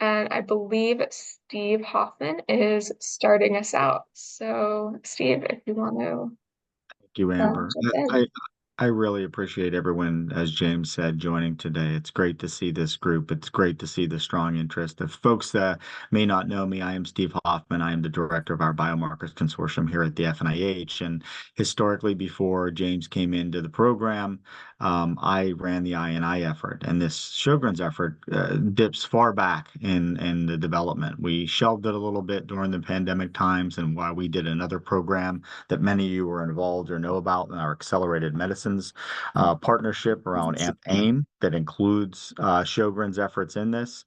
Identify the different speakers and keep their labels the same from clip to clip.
Speaker 1: And I believe Steve Hoffman is starting us out. So, Steve, if you want to
Speaker 2: Thank you, Amber.
Speaker 1: jump in.
Speaker 2: I really appreciate everyone, as James said, joining today. It's great to see this group. It's great to see the strong interest. If folks that may not know me, I am Steve Hoffman. I am the director of our Biomarkers Consortium here at the FNIH. And historically, before James came into the program, I ran the I&I effort. And this Sjögren's effort dips far back in the development. We shelved it a little bit during the pandemic times, and while we did another program that many of you were involved or know about in our accelerated medicines partnership around AIM that includes Sjögren's efforts in this.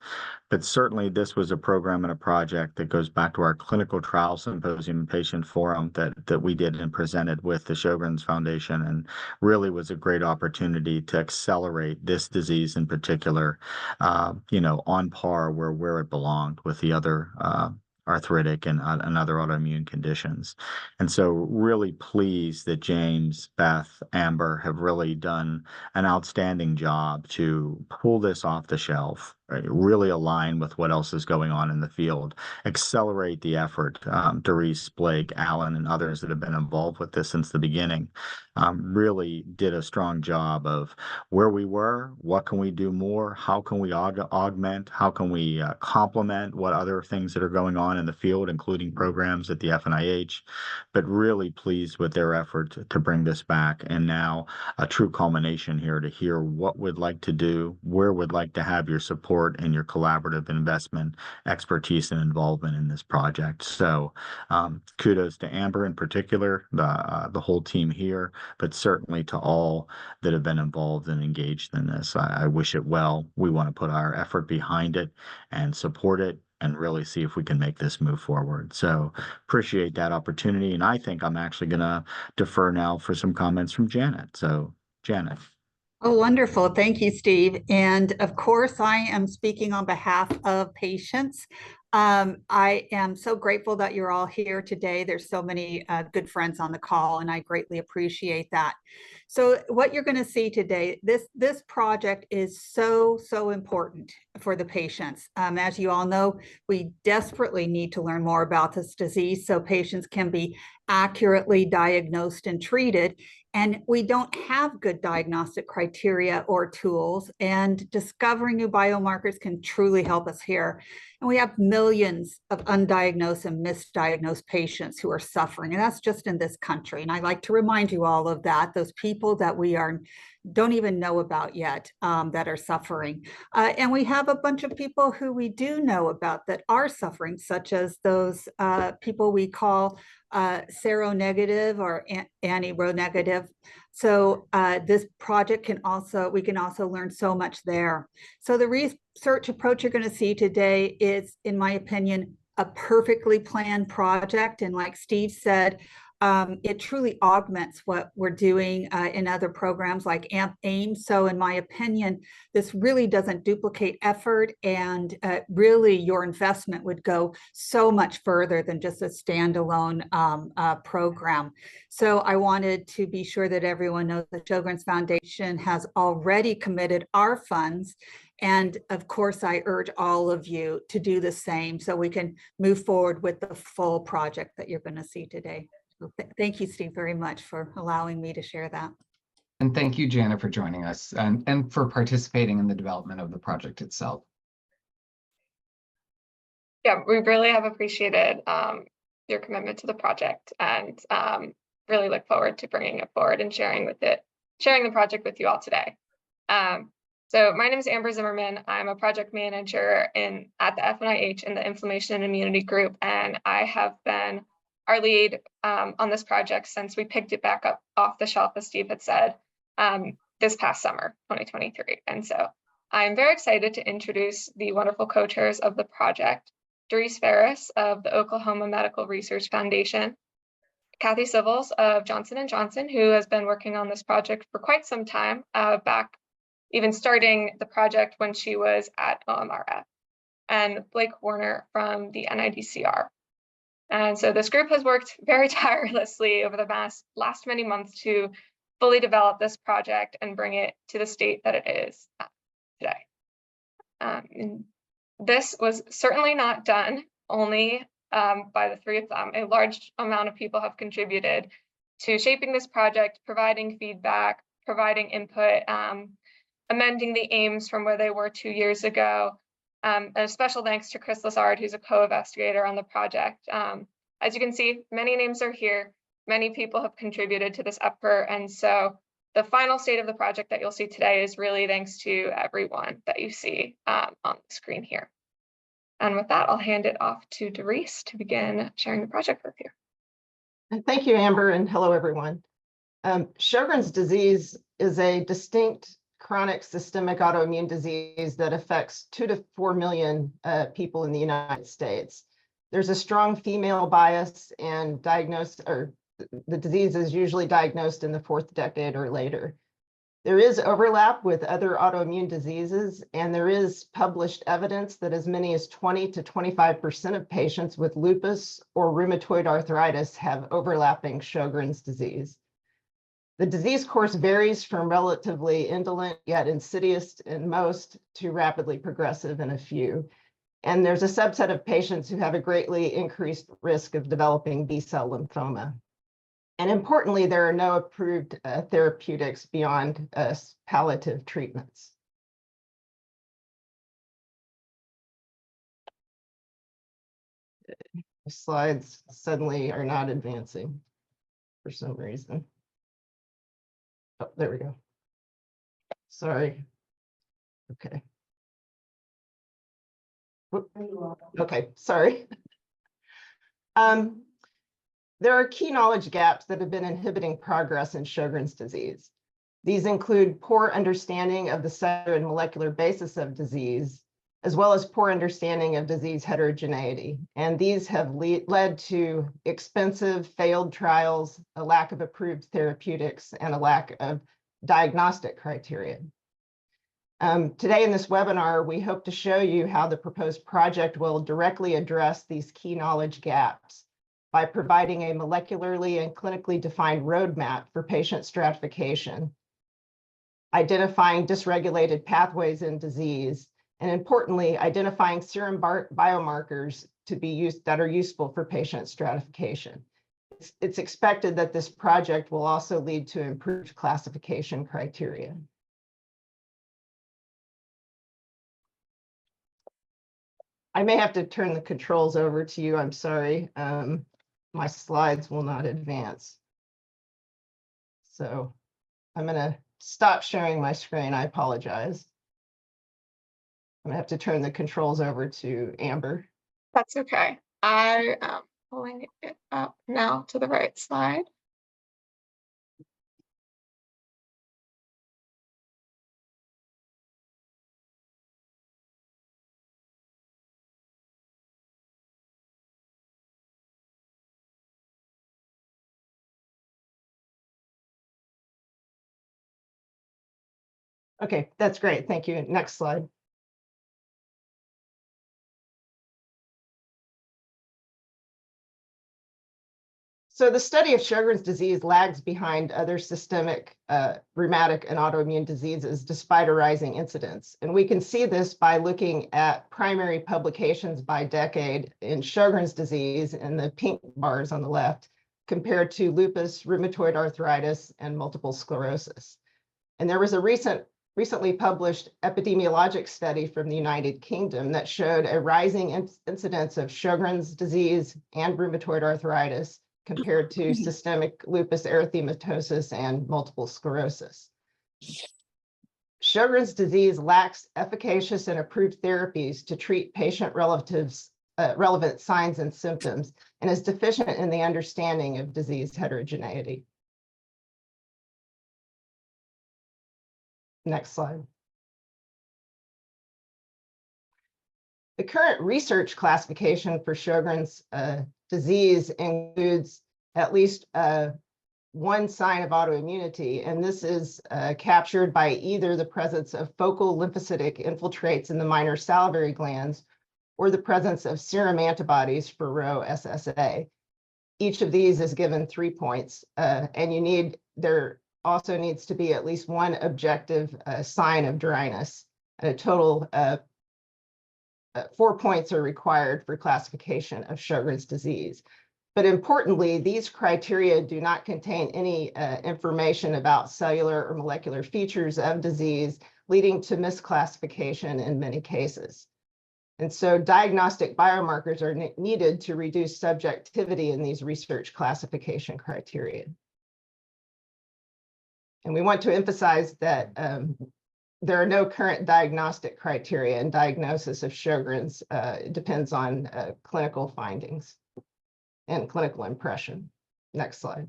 Speaker 2: But certainly this was a program and a project that goes back to our clinical trial symposium and patient forum that we did and presented with the Sjögren's Foundation, and really was a great opportunity to accelerate this disease in particular, on par where it belonged with the other arthritic and other autoimmune conditions. And so really pleased that James, Beth, Amber have really done an outstanding job to pull this off the shelf, right? Really align with what else is going on in the field, accelerate the effort. Doris, Blake, Alan, and others that have been involved with this since the beginning really did a strong job of where we were, what can we do more, how can we augment, how can we complement what other things that are going on in the field, including programs at the FNIH, but really pleased with their effort to bring this back. And now a true culmination here to hear what we'd like to do, where we'd like to have your support and your collaborative investment, expertise, and involvement in this project. So kudos to Amber in particular, the whole team here, but certainly to all that have been involved and engaged in this. I wish it well. We want to put our effort behind it and support it and really see if we can make this move forward. So appreciate that opportunity. And I think I'm actually going to defer now for some comments from Janet. So Janet.
Speaker 3: Oh, wonderful. Thank you, Steve. And of course, I am speaking on behalf of patients. I am so grateful that you're all here today. There's so many good friends on the call, and I greatly appreciate that. So what you're going to see today, this project is so important for the patients. As you all know, we desperately need to learn more about this disease so patients can be accurately diagnosed and treated. And we don't have good diagnostic criteria or tools, and discovering new biomarkers can truly help us here. And we have millions of undiagnosed and misdiagnosed patients who are suffering, and that's just in this country. And I like to remind you all of that, those people that we don't even know about yet that are suffering. And we have a bunch of people who we do know about that are suffering, such as those people we call seronegative or anti-Ro-negative. So this project we can also learn so much there. So the research approach you're going to see today is, in my opinion, a perfectly planned project. And like Steve said, it truly augments what we're doing in other programs like AIM. So in my opinion, this really doesn't duplicate effort, and really your investment would go so much further than just a standalone program. So I wanted to be sure that everyone knows the Sjögren's Foundation has already committed our funds. And of course, I urge all of you to do the same so we can move forward with the full project that you're going to see today. Thank you, Steve, very much for allowing me to share that.
Speaker 4: And thank you, Janet, for joining us and for participating in the development of the project itself.
Speaker 1: Yeah, we really have appreciated your commitment to the project, and really look forward to bringing it forward and sharing the project with you all today. So my name is Amber Zimmerman. I'm a project manager at the FNIH in the Inflammation and Immunity Group, and I have been our lead on this project since we picked it back up off the shelf, as Steve had said, this past summer, 2023. And so I'm very excited to introduce the wonderful co-chairs of the project, Doris Ferris of the Oklahoma Medical Research Foundation, Kathy Civils of Johnson & Johnson, who has been working on this project for quite some time, back even starting the project when she was at OMRF, and Blake Warner from the NIDCR. And so this group has worked very tirelessly over the last many months to fully develop this project and bring it to the state that it is today. And This was certainly not done only by the three of them. A large amount of people have contributed to shaping this project, providing feedback, providing input, amending the aims from where they were 2 years ago. And a special thanks to Chris Lazard, who's a co-investigator on the project. As you can see, many names are here. Many people have contributed to this effort. And so the final state of the project that you'll see today is really thanks to everyone that you see on the screen here. And with that, I'll hand it off to Doris to begin sharing the project with you.
Speaker 5: And thank you, Amber, and hello, everyone. Sjögren's disease is a distinct chronic systemic autoimmune disease that affects 2 to 4 million people in the United States. There's a strong female bias, and the disease is usually diagnosed in the 4th decade or later. There is overlap with other autoimmune diseases, and there is published evidence that as many as 20 to 25% of patients with lupus or rheumatoid arthritis have overlapping Sjögren's disease. The disease course varies from relatively indolent yet insidious in most to rapidly progressive in a few. And there's a subset of patients who have a greatly increased risk of developing B-cell lymphoma. And importantly, there are no approved therapeutics beyond palliative treatments. The slides suddenly are not advancing for some reason. Oh, there we go. Sorry. Okay. Whoop. Okay, sorry. There are key knowledge gaps that have been inhibiting progress in Sjögren's disease. These include poor understanding of the cellular and molecular basis of disease, as well as poor understanding of disease heterogeneity. And these have led to expensive failed trials, a lack of approved therapeutics, and a lack of diagnostic criteria. Today in this webinar, we hope to show you how the proposed project will directly address these key knowledge gaps by providing a molecularly and clinically defined roadmap for patient stratification, identifying dysregulated pathways in disease, and importantly, identifying serum biomarkers to be used that are useful for patient stratification. It's expected that this project will also lead to improved classification criteria. I may have to turn the controls over to you. I'm sorry. My slides will not advance. So I'm going to stop sharing my screen. I apologize. I'm going to have to turn the controls over to Amber.
Speaker 1: That's okay. I am pulling it up now to the right slide.
Speaker 5: Okay, that's great. Thank you. Next slide. So the study of Sjögren's disease lags behind other systemic rheumatic and autoimmune diseases despite a rising incidence. And we can see this by looking at primary publications by decade in Sjögren's disease in the pink bars on the left, compared to lupus, rheumatoid arthritis, and multiple sclerosis. And there was a recently published epidemiologic study from the United Kingdom that showed a rising incidence of Sjögren's disease and rheumatoid arthritis compared to systemic lupus erythematosus and multiple sclerosis. Sjögren's disease lacks efficacious and approved therapies to treat relevant signs and symptoms, and is deficient in the understanding of disease heterogeneity. Next slide. The current research classification for Sjögren's disease includes at least one sign of autoimmunity, and this is captured by either the presence of focal lymphocytic infiltrates in the minor salivary glands or the presence of serum antibodies for Rho SSA. Each of these is given 3 points, and there also needs to be at least one objective sign of dryness, a total 4 points are required for classification of Sjögren's disease. But importantly, these criteria do not contain any information about cellular or molecular features of disease, leading to misclassification in many cases. And so diagnostic biomarkers are needed to reduce subjectivity in these research classification criteria. And we want to emphasize that there are no current diagnostic criteria in diagnosis of Sjögren's. It depends on clinical findings and clinical impression. Next slide.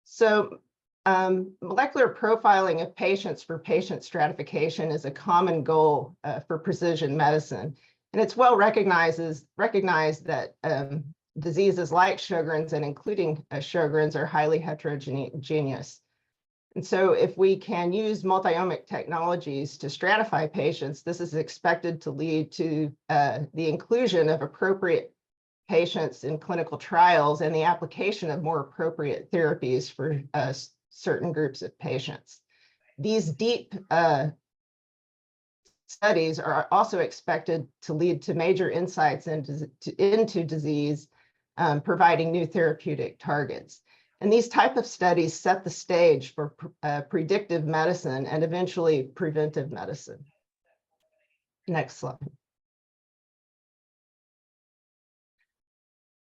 Speaker 5: So molecular profiling of patients for patient stratification is a common goal for precision medicine. And it's well recognized that diseases like Sjögren's and including Sjögren's are highly heterogeneous. And so if we can use multi-omic technologies to stratify patients, this is expected to lead to the inclusion of appropriate patients in clinical trials and the application of more appropriate therapies for certain groups of patients. These deep studies are also expected to lead to major insights into disease, providing new therapeutic targets. And these type of studies set the stage for predictive medicine and eventually preventive medicine. Next slide.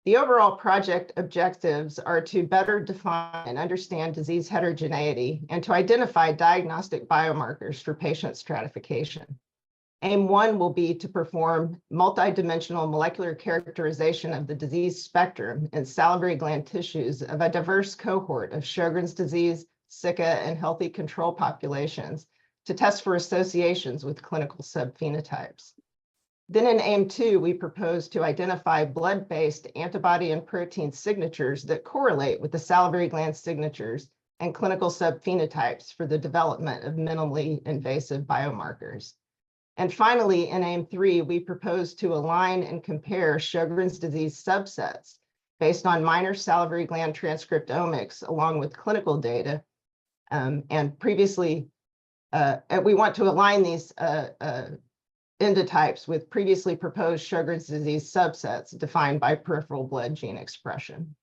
Speaker 5: The overall project objectives are to better define and understand disease heterogeneity and to identify diagnostic biomarkers for patient stratification. Aim 1 will be to perform multidimensional molecular characterization of the disease spectrum in salivary gland tissues of a diverse cohort of Sjögren's disease, Zika, and healthy control populations to test for associations with clinical subphenotypes. Then in Aim 2, we propose to identify blood-based antibody and protein signatures that correlate with the salivary gland signatures and clinical subphenotypes for the development of minimally invasive biomarkers. And finally, in Aim 3, we propose to align and compare Sjögren's disease subsets based on minor salivary gland transcriptomics along with clinical data. And previously, we want to align these endotypes with previously proposed Sjögren's disease subsets defined by peripheral blood gene expression.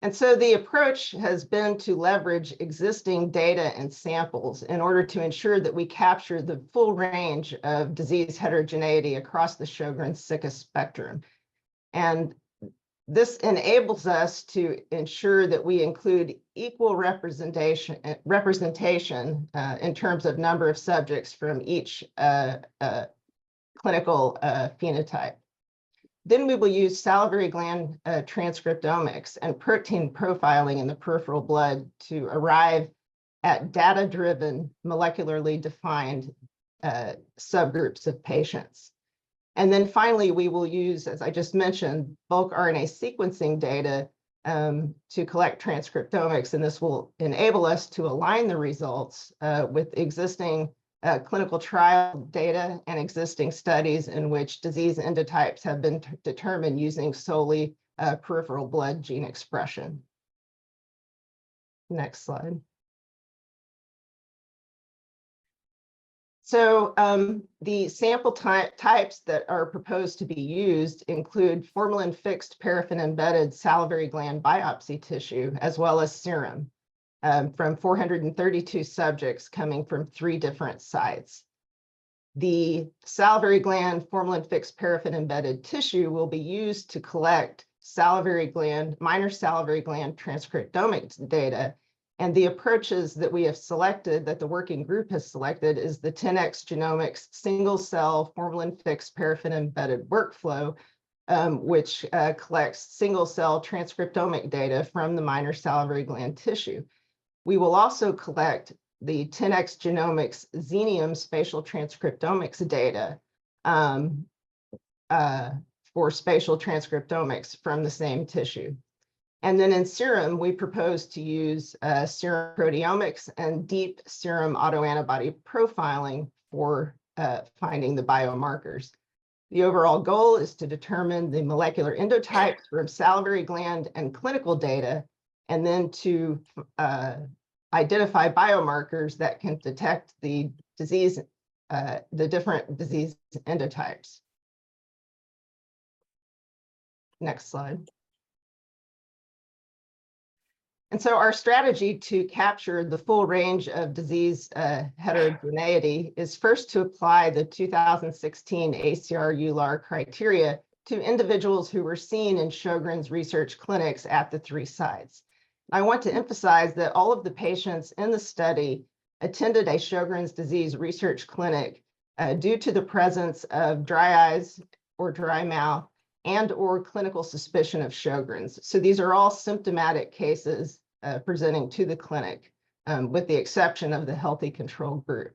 Speaker 5: And so the approach has been to leverage existing data and samples in order to ensure that we capture the full range of disease heterogeneity across the Sjögren's Zika spectrum. And this enables us to ensure that we include equal representation in terms of number of subjects from each clinical phenotype. Then we will use salivary gland transcriptomics and protein profiling in the peripheral blood to arrive at data-driven, molecularly defined subgroups of patients. And then finally, we will use, as I just mentioned, bulk RNA sequencing data to collect transcriptomics, and this will enable us to align the results with existing clinical trial data and existing studies in which disease endotypes have been determined using solely peripheral blood gene expression. Next slide. So the sample types that are proposed to be used include formalin-fixed paraffin-embedded salivary gland biopsy tissue, as well as serum from 432 subjects coming from 3 different sites. The salivary gland formalin-fixed paraffin-embedded tissue will be used to collect minor salivary gland transcriptomic data. And the approaches that we have selected, that the working group has selected, is the 10x Genomics single-cell formalin-fixed paraffin-embedded workflow, which collects single-cell transcriptomic data from the minor salivary gland tissue. We will also collect the 10x Genomics Xenium spatial transcriptomics data for spatial transcriptomics from the same tissue. And then in serum, we propose to use serum proteomics and deep serum autoantibody profiling for finding the biomarkers. The overall goal is to determine the molecular endotypes from salivary gland and clinical data, and then to identify biomarkers that can detect the disease, the different disease endotypes. Next slide. And so our strategy to capture the full range of disease heterogeneity is first to apply the 2016 ACR-ULAR criteria to individuals who were seen in Sjögren's research clinics at the 3 sites. I want to emphasize that all of the patients in the study attended a Sjögren's disease research clinic due to the presence of dry eyes or dry mouth and or clinical suspicion of Sjögren's. So these are all symptomatic cases presenting to the clinic, with the exception of the healthy control group.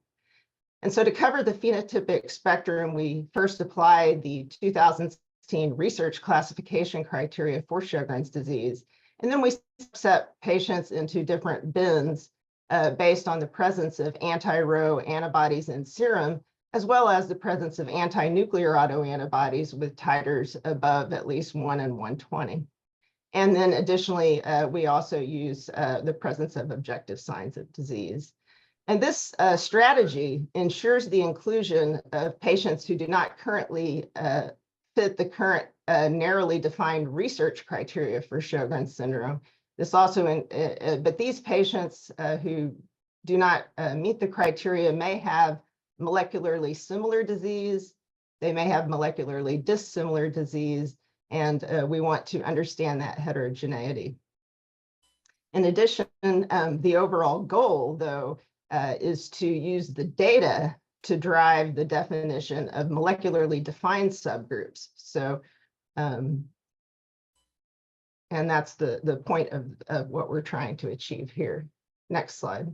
Speaker 5: And so to cover the phenotypic spectrum, we first applied the 2016 research classification criteria for Sjögren's disease. And then we set patients into different bins based on the presence of anti-Ro antibodies in serum, as well as the presence of anti-nuclear autoantibodies with titers above at least 1 and 120. And then additionally, we also use the presence of objective signs of disease. And this strategy ensures the inclusion of patients who do not currently fit the current narrowly defined research criteria for Sjögren's syndrome. This also, but these patients who do not meet the criteria may have molecularly similar disease, they may have molecularly dissimilar disease, and we want to understand that heterogeneity. In addition, the overall goal, though, is to use the data to drive the definition of molecularly defined subgroups. So, and that's the point of what we're trying to achieve here. Next slide.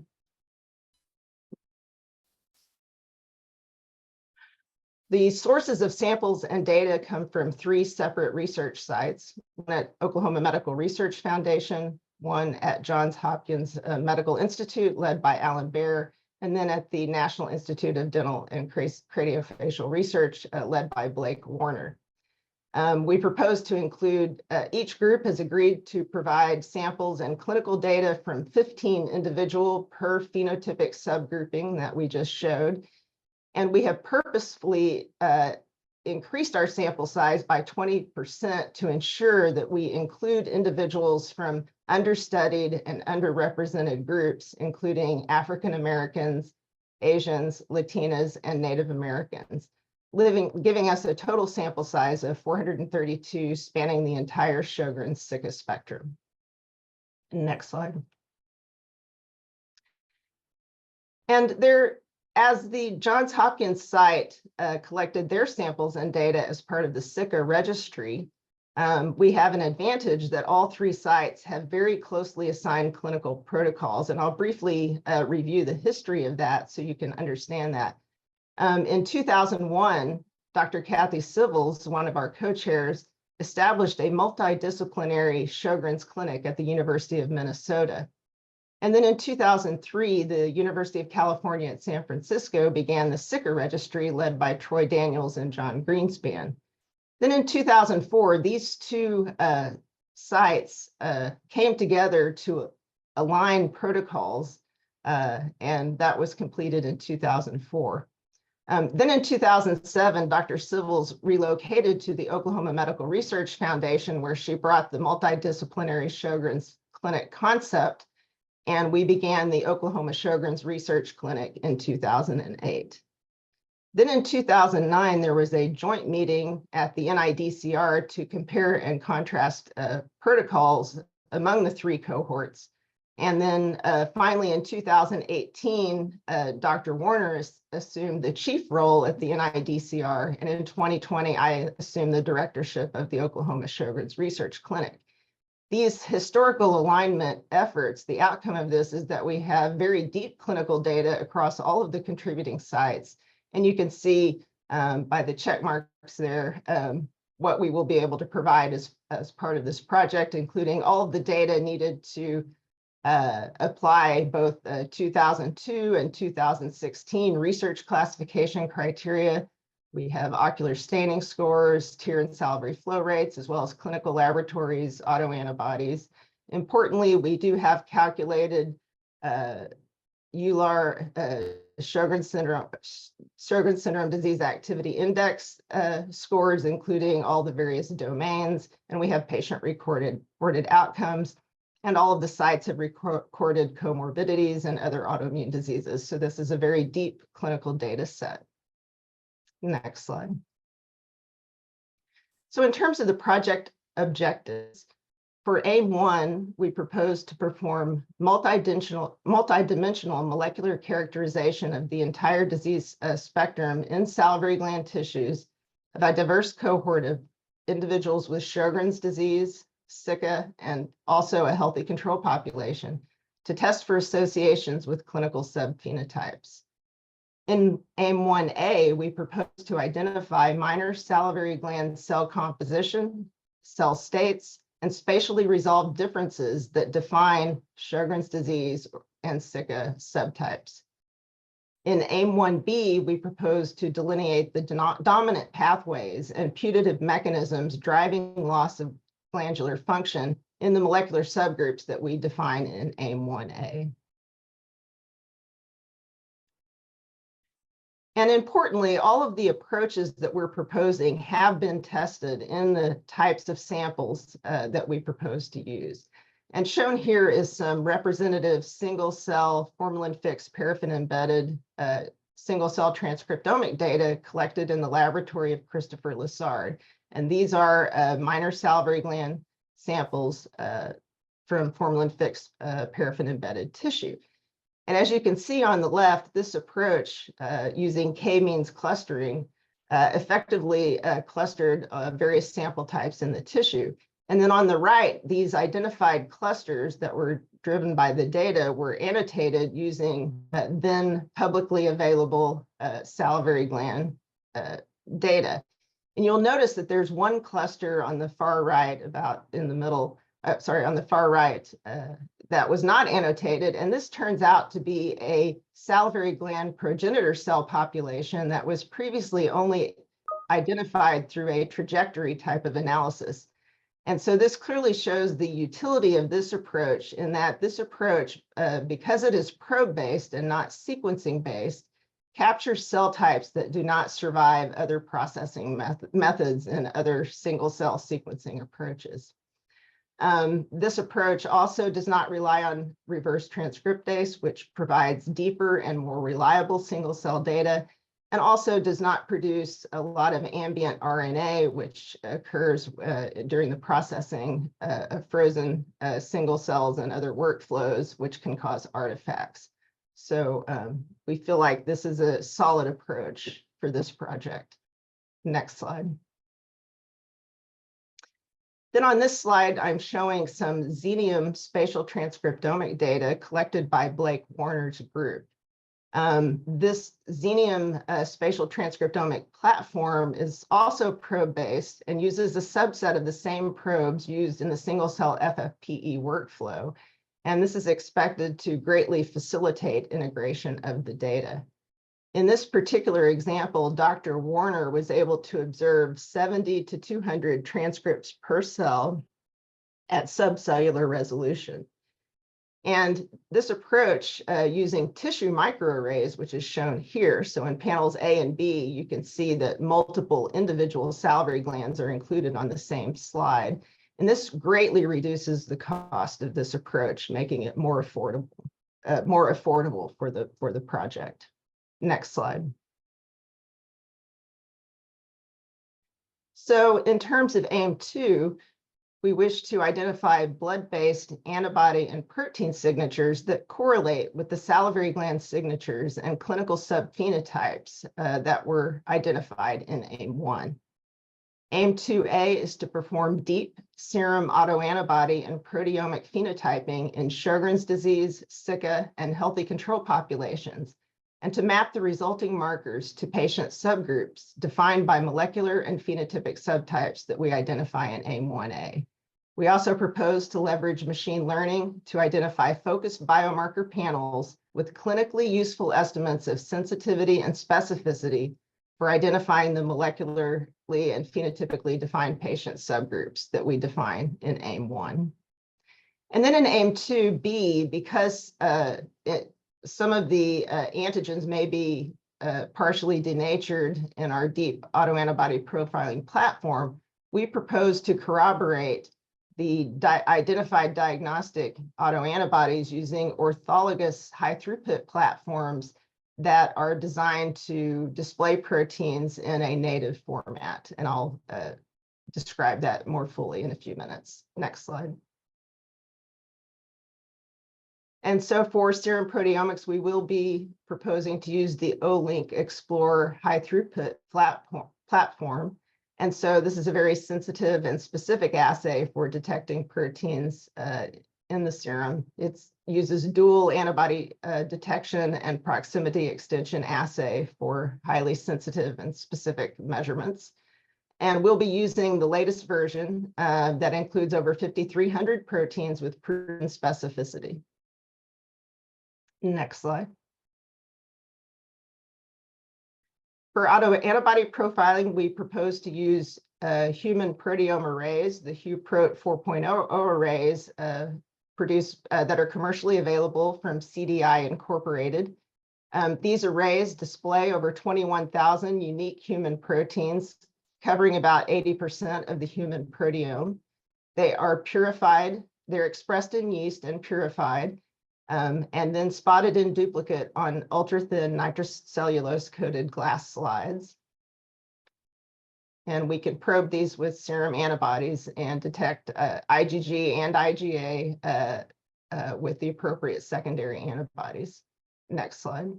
Speaker 5: The sources of samples and data come from 3 separate research sites, one at Oklahoma Medical Research Foundation, one at Johns Hopkins Medical Institute led by Alan Baer, and then at the National Institute of Dental and Craniofacial Research led by Blake Warner. We propose to include, each group has agreed to provide samples and clinical data from 15 individual per phenotypic subgrouping that we just showed. And we have purposefully increased our sample size by 20% to ensure that we include individuals from understudied and underrepresented groups, including African Americans, Asians, Latinas, and Native Americans, giving us a total sample size of 432 spanning the entire Sjögren's SICA spectrum. Next slide. And there, as the Johns Hopkins site collected their samples and data as part of the SICA registry, we have an advantage that all 3 sites have very closely assigned clinical protocols. And I'll briefly review the history of that so you can understand that. In 2001, Dr. Kathy Sivils, one of our co-chairs, established a multidisciplinary Sjögren's clinic at the University of Minnesota. And then in 2003, the University of California at San Francisco began the SICA registry led by Troy Daniels and John Greenspan. Then in 2004, these 2 sites came together to align protocols, and that was completed in 2004. Then in 2007, Dr. Sivils relocated to the Oklahoma Medical Research Foundation, where she brought the multidisciplinary Sjögren's clinic concept, and we began the Oklahoma Sjögren's Research Clinic in 2008. Then in 2009, there was a joint meeting at the NIDCR to compare and contrast protocols among the 3 cohorts. And then finally in 2018, Dr. Warner assumed the chief role at the NIDCR. And in 2020, I assumed the directorship of the Oklahoma Sjögren's Research Clinic. These historical alignment efforts, the outcome of this is that we have very deep clinical data across all of the contributing sites. And you can see by the check marks there, what we will be able to provide as part of this project, including all of the data needed to apply both 2002 and 2016 research classification criteria. We have ocular staining scores, tear and salivary flow rates, as well as clinical laboratories, autoantibodies. Importantly, we do have calculated EULAR, Sjögren syndrome disease activity index scores, including all the various domains, and we have patient-recorded outcomes, and all of the sites have recorded comorbidities and other autoimmune diseases. So this is a very deep clinical data set. Next slide. So in terms of the project objectives, for AIM-1, we propose to perform multidimensional molecular characterization of the entire disease spectrum in salivary gland tissues of a diverse cohort of individuals with Sjögren's disease, SICA, and also a healthy control population to test for associations with clinical subphenotypes. In AIM-1A, we propose to identify minor salivary gland cell composition, cell states, and spatially resolved differences that define Sjögren's disease and SICA subtypes. In AIM-1B, we propose to delineate the dominant pathways and putative mechanisms driving loss of glandular function in the molecular subgroups that we define in AIM-1A. And importantly, all of the approaches that we're proposing have been tested in the types of samples that we propose to use. And shown here is some representative single-cell formalin-fixed paraffin-embedded single-cell transcriptomic data collected in the laboratory of Christopher Lessard. And these are minor salivary gland samples from formalin-fixed paraffin-embedded tissue. And as you can see on the left, this approach using k-means clustering effectively clustered various sample types in the tissue. And then on the right, these identified clusters that were driven by the data were annotated using then publicly available salivary gland data. And you'll notice that there's one cluster on the far right, about in the middle, on the far right, that was not annotated. And this turns out to be a salivary gland progenitor cell population that was previously only identified through a trajectory type of analysis. And so this clearly shows the utility of this approach, in that this approach, because it is probe-based and not sequencing-based, captures cell types that do not survive other processing methods and other single-cell sequencing approaches. This approach also does not rely on reverse transcriptase, which provides deeper and more reliable single-cell data, and also does not produce a lot of ambient RNA, which occurs during the processing of frozen single cells and other workflows, which can cause artifacts. So we feel like this is a solid approach for this project. Next slide. Then on this slide, I'm showing some Xenium spatial transcriptomic data collected by Blake Warner's group. This Xenium spatial transcriptomic platform is also probe-based and uses a subset of the same probes used in the single-cell FFPE workflow. And this is expected to greatly facilitate integration of the data. In this particular example, Dr. Warner was able to observe 70 to 200 transcripts per cell at subcellular resolution. And this approach using tissue microarrays, which is shown here. So in panels A and B, you can see that multiple individual salivary glands are included on the same slide. And this greatly reduces the cost of this approach, making it more affordable for the project. Next slide. So in terms of AIM-2, we wish to identify blood-based antibody and protein signatures that correlate with the salivary gland signatures and clinical subphenotypes that were identified in AIM-1. AIM-2A is to perform deep serum autoantibody and proteomic phenotyping in Sjögren's disease, SICA, and healthy control populations, and to map the resulting markers to patient subgroups defined by molecular and phenotypic subtypes that we identify in AIM-1A. We also propose to leverage machine learning to identify focused biomarker panels with clinically useful estimates of sensitivity and specificity for identifying the molecularly and phenotypically defined patient subgroups that we define in AIM-1. And then in AIM-2B, because some of the antigens may be partially denatured in our deep autoantibody profiling platform, we propose to corroborate the identified diagnostic autoantibodies using orthologous high throughput platforms that are designed to display proteins in a native format. And I'll describe that more fully in a few minutes. Next slide. And so for serum proteomics, we will be proposing to use the Olink Explore high throughput platform. And so this is a very sensitive and specific assay for detecting proteins in the serum. It uses dual antibody detection and proximity extension assay for highly sensitive and specific measurements. And we'll be using the latest version that includes over 5,300 proteins with proven specificity. Next slide. For autoantibody profiling, we propose to use human proteome arrays, the HuProt 4.0 arrays produced that are commercially available from CDI Incorporated. These arrays display over 21,000 unique human proteins, covering about 80% of the human proteome. They are purified, they're expressed in yeast and purified, and then spotted in duplicate on ultra-thin nitrocellulose coated glass slides. And we can probe these with serum antibodies and detect IgG and IgA with the appropriate secondary antibodies. Next slide.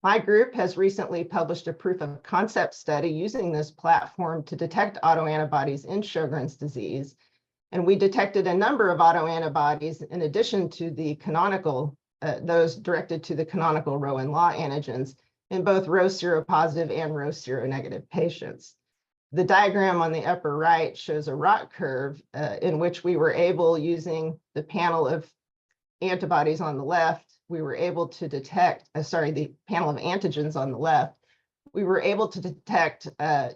Speaker 5: My group has recently published a proof of concept study using this platform to detect autoantibodies in Sjögren's disease. And we detected a number of autoantibodies in addition to the canonical, those directed to the canonical Rho and Law antigens in both Rho seropositive and Rho seronegative patients. The diagram on the upper right shows a ROT curve in which we were able, using the panel of antibodies on the left, we were able to detect, the panel of antigens on the left, we were able to detect,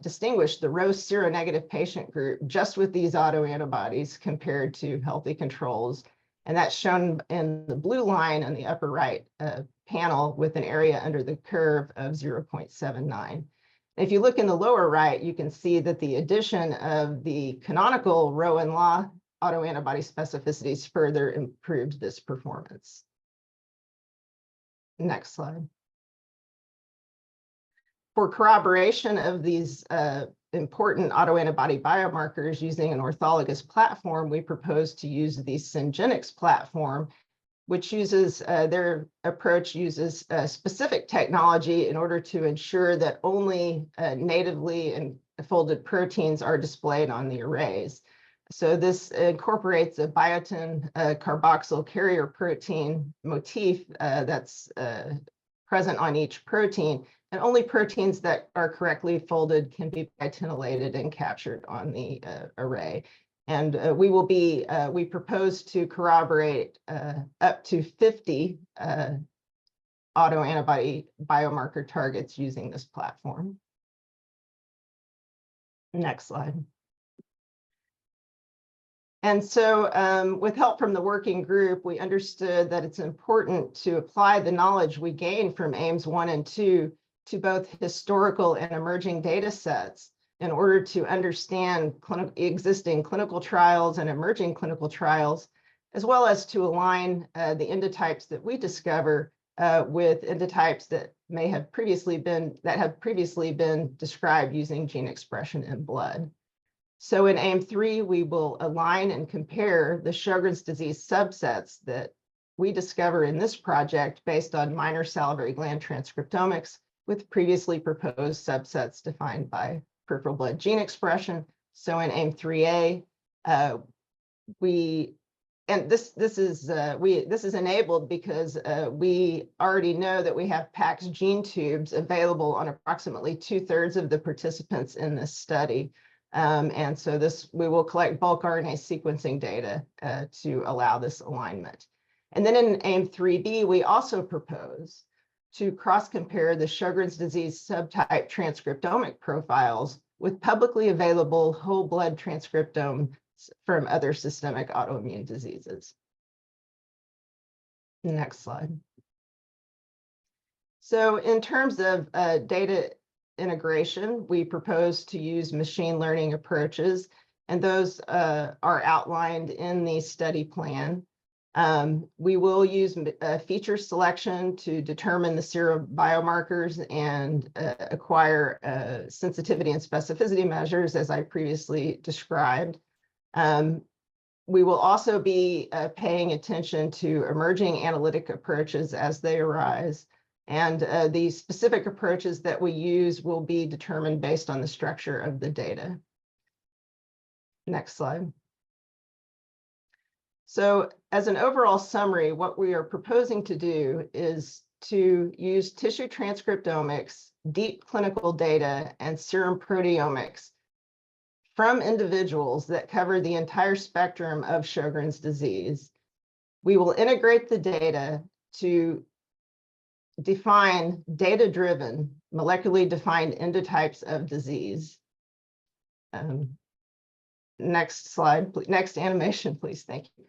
Speaker 5: distinguish the Rho seronegative patient group just with these autoantibodies compared to healthy controls. And that's shown in the blue line on the upper right panel with an area under the curve of 0.79. If you look in the lower right, you can see that the addition of the canonical Rho and Law autoantibody specificities further improved this performance. Next slide. For corroboration of these important autoantibody biomarkers using an orthologous platform, we propose to use the Syngenix platform, which uses, their approach uses specific technology in order to ensure that only natively folded proteins are displayed on the arrays. So this incorporates a biotin carboxyl carrier protein motif that's present on each protein, and only proteins that are correctly folded can be biotinylated and captured on the array. And we propose to corroborate up to 50 autoantibody biomarker targets using this platform. Next slide. And so with help from the working group, we understood that it's important to apply the knowledge we gained from AIMS 1 and 2 to both historical and emerging data sets in order to understand existing clinical trials and emerging clinical trials, as well as to align the endotypes that we discover with endotypes that have previously been described using gene expression in blood. So in AIM-3, we will align and compare the Sjögren's disease subsets that we discover in this project based on minor salivary gland transcriptomics with previously proposed subsets defined by peripheral blood gene expression. So in AIM-3A, this is enabled because we already know that we have PAX gene tubes available on approximately 2/3 of the participants in this study. And so we will collect bulk RNA sequencing data to allow this alignment. And then in AIM-3B, we also propose to cross-compare the Sjögren's disease subtype transcriptomic profiles with publicly available whole blood transcriptome from other systemic autoimmune diseases. Next slide. So in terms of data integration, we propose to use machine learning approaches, and those are outlined in the study plan. We will use feature selection to determine the serum biomarkers and acquire sensitivity and specificity measures, as I previously described. We will also be paying attention to emerging analytic approaches as they arise. And the specific approaches that we use will be determined based on the structure of the data. Next slide. So as an overall summary, what we are proposing to do is to use tissue transcriptomics, deep clinical data, and serum proteomics from individuals that cover the entire spectrum of Sjögren's disease. We will integrate the data to define data-driven, molecularly defined endotypes of disease. Next slide, please. Next animation, please. Thank you.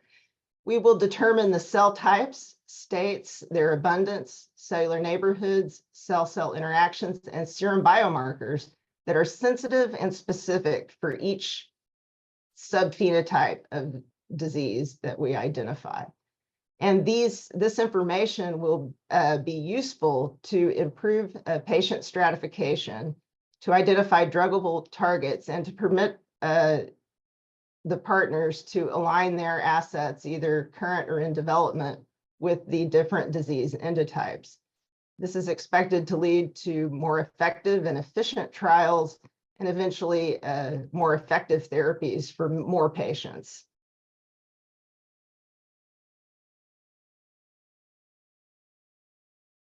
Speaker 5: We will determine the cell types, states, their abundance, cellular neighborhoods, cell-cell interactions, and serum biomarkers that are sensitive and specific for each subphenotype of disease that we identify. And this information will be useful to improve patient stratification, to identify druggable targets, and to permit the partners to align their assets, either current or in development, with the different disease endotypes. This is expected to lead to more effective and efficient trials and eventually more effective therapies for more patients.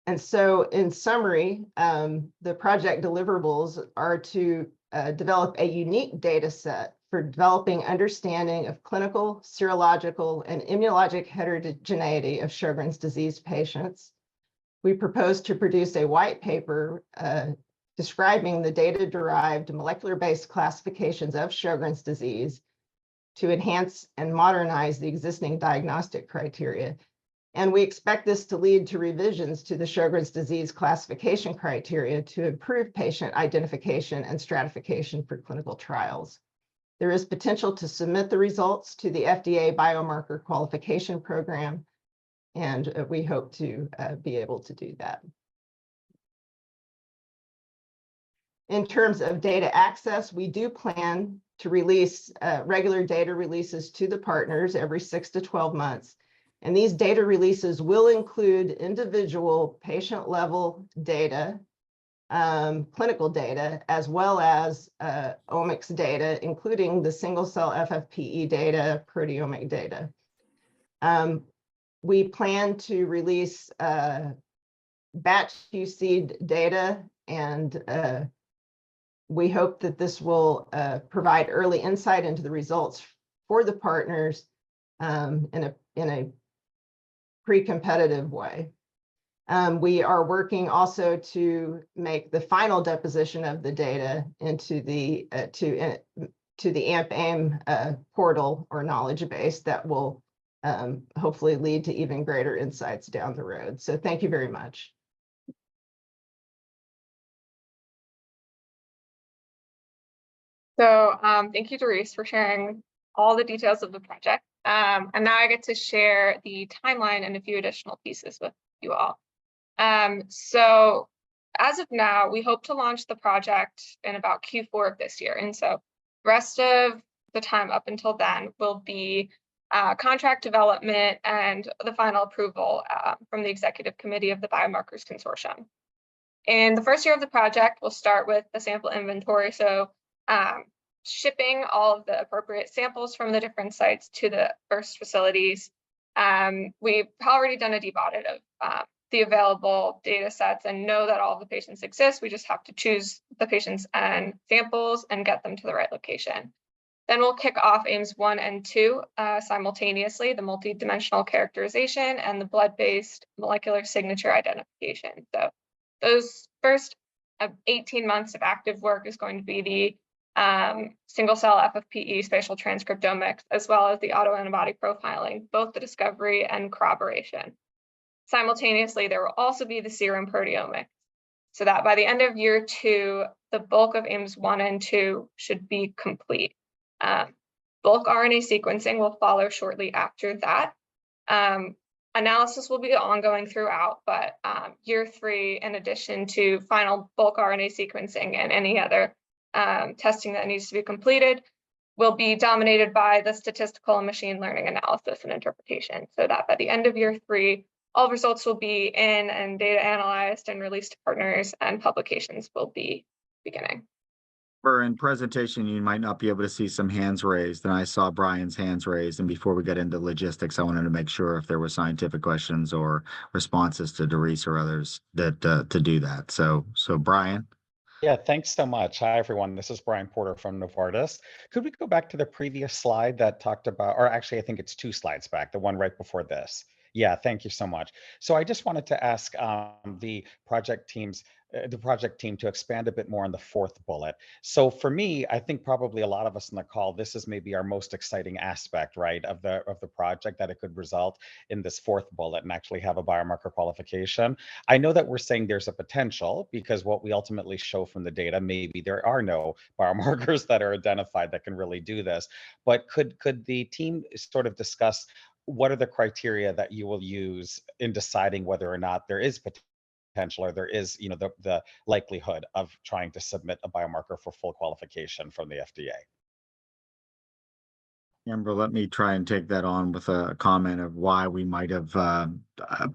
Speaker 5: And so in summary, the project deliverables are to develop a unique data set for developing understanding of clinical, serological, and immunologic heterogeneity of Sjögren's disease patients. We propose to produce a white paper describing the data-derived molecular-based classifications of Sjögren's disease to enhance and modernize the existing diagnostic criteria. And we expect this to lead to revisions to the Sjögren's disease classification criteria to improve patient identification and stratification for clinical trials. There is potential to submit the results to the FDA biomarker qualification program, and we hope to be able to do that. In terms of data access, we do plan to release regular data releases to the partners every 6 to 12 months. And these data releases will include individual patient-level data, clinical data, as well as omics data, including the single-cell FFPE data, proteomic data. We plan to release batch QC data, and we hope that this will provide early insight into the results for the partners in a pre-competitive way. We are working also to make the final deposition of the data into the to the AMP-AIM portal or knowledge base that will hopefully lead to even greater insights down the road. So thank you very much.
Speaker 1: So thank you, Doris, for sharing all the details of the project. And now I get to share the timeline and a few additional pieces with you all. So as of now, we hope to launch the project in about Q4 of this year. And so the rest of the time up until then will be contract development and the final approval from the executive committee of the Biomarkers Consortium. In the first year of the project, we'll start with the sample inventory. So shipping all of the appropriate samples from the different sites to the first facilities. We've already done a deep audit of the available data sets and know that all of the patients exist. We just have to choose the patients and samples and get them to the right location. Then we'll kick off AIMS 1 and 2 simultaneously, the multidimensional characterization and the blood-based molecular signature identification. So those first 18 months of active work is going to be the single cell FFPE spatial transcriptomics, as well as the autoantibody profiling, both the discovery and corroboration. Simultaneously, there will also be the serum proteomics, so that by the end of year 2, the bulk of aims 1 and 2 should be complete. Bulk RNA sequencing will follow shortly after that. Analysis will be ongoing throughout, but year 3, in addition to final bulk RNA sequencing and any other testing that needs to be completed, will be dominated by the statistical and machine learning analysis and interpretation, so that by the end of year 3, all results will be in and data analyzed and released to partners, and publications will be beginning.
Speaker 2: In presentation, you might not be able to see some hands raised, and I saw Brian's hands raised. And before we get into logistics, I wanted to make sure if there were scientific questions or responses to Doris or others that to do that. So Brian.
Speaker 6: Yeah, thanks so much. Hi, everyone. This is Brian Porter from Novartis. Could we go back to the previous slide that talked about, or actually, I think it's 2 slides back, the one right before this. Yeah, thank you so much. So I just wanted to ask the project team to expand a bit more on the 4th bullet. So for me, I think probably a lot of us on the call, this is maybe our most exciting aspect, right, of the project, that it could result in this 4th bullet and actually have a biomarker qualification. I know that we're saying there's a potential, because what we ultimately show from the data, maybe there are no biomarkers that are identified that can really do this. But could the team sort of discuss what are the criteria that you will use in deciding whether or not there is potential, or there is, the likelihood of trying to submit a biomarker for full qualification from the FDA?
Speaker 2: Amber, let me try and take that on with a comment of why we might have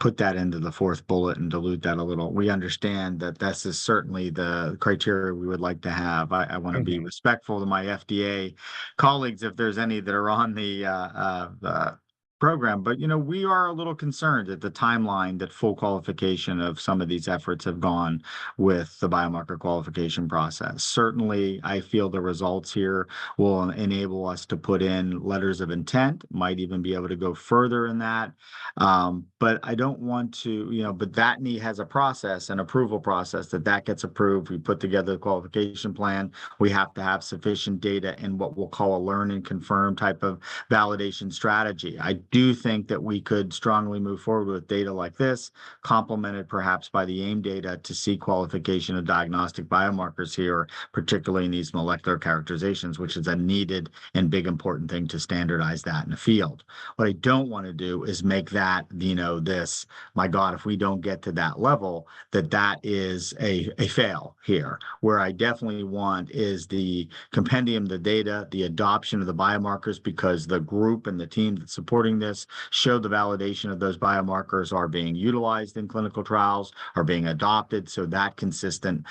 Speaker 2: put that into the 4th bullet and dilute that a little. We understand that this is certainly the criteria we would like to have. I want to be respectful to my FDA colleagues if there's any that are on the program, but we are a little concerned at the timeline that full qualification of some of these efforts have gone with the biomarker qualification process. Certainly, I feel the results here will enable us to put in letters of intent, might even be able to go further in that. But I don't want to, but that has a process, an approval process that gets approved. We put together the qualification plan. We have to have sufficient data in what we'll call a learn and confirm type of validation strategy. I do think that we could strongly move forward with data like this, complemented perhaps by the AIM data, to see qualification of diagnostic biomarkers here, particularly in these molecular characterizations, which is a needed and big important thing to standardize that in the field. What I don't want to do is make that, this, my God, if we don't get to that level, that is a fail here. Where I definitely want is the compendium, the data, the adoption of the biomarkers, because the group and the team that's supporting this show the validation of those biomarkers are being utilized in clinical trials, are being adopted, so that consistent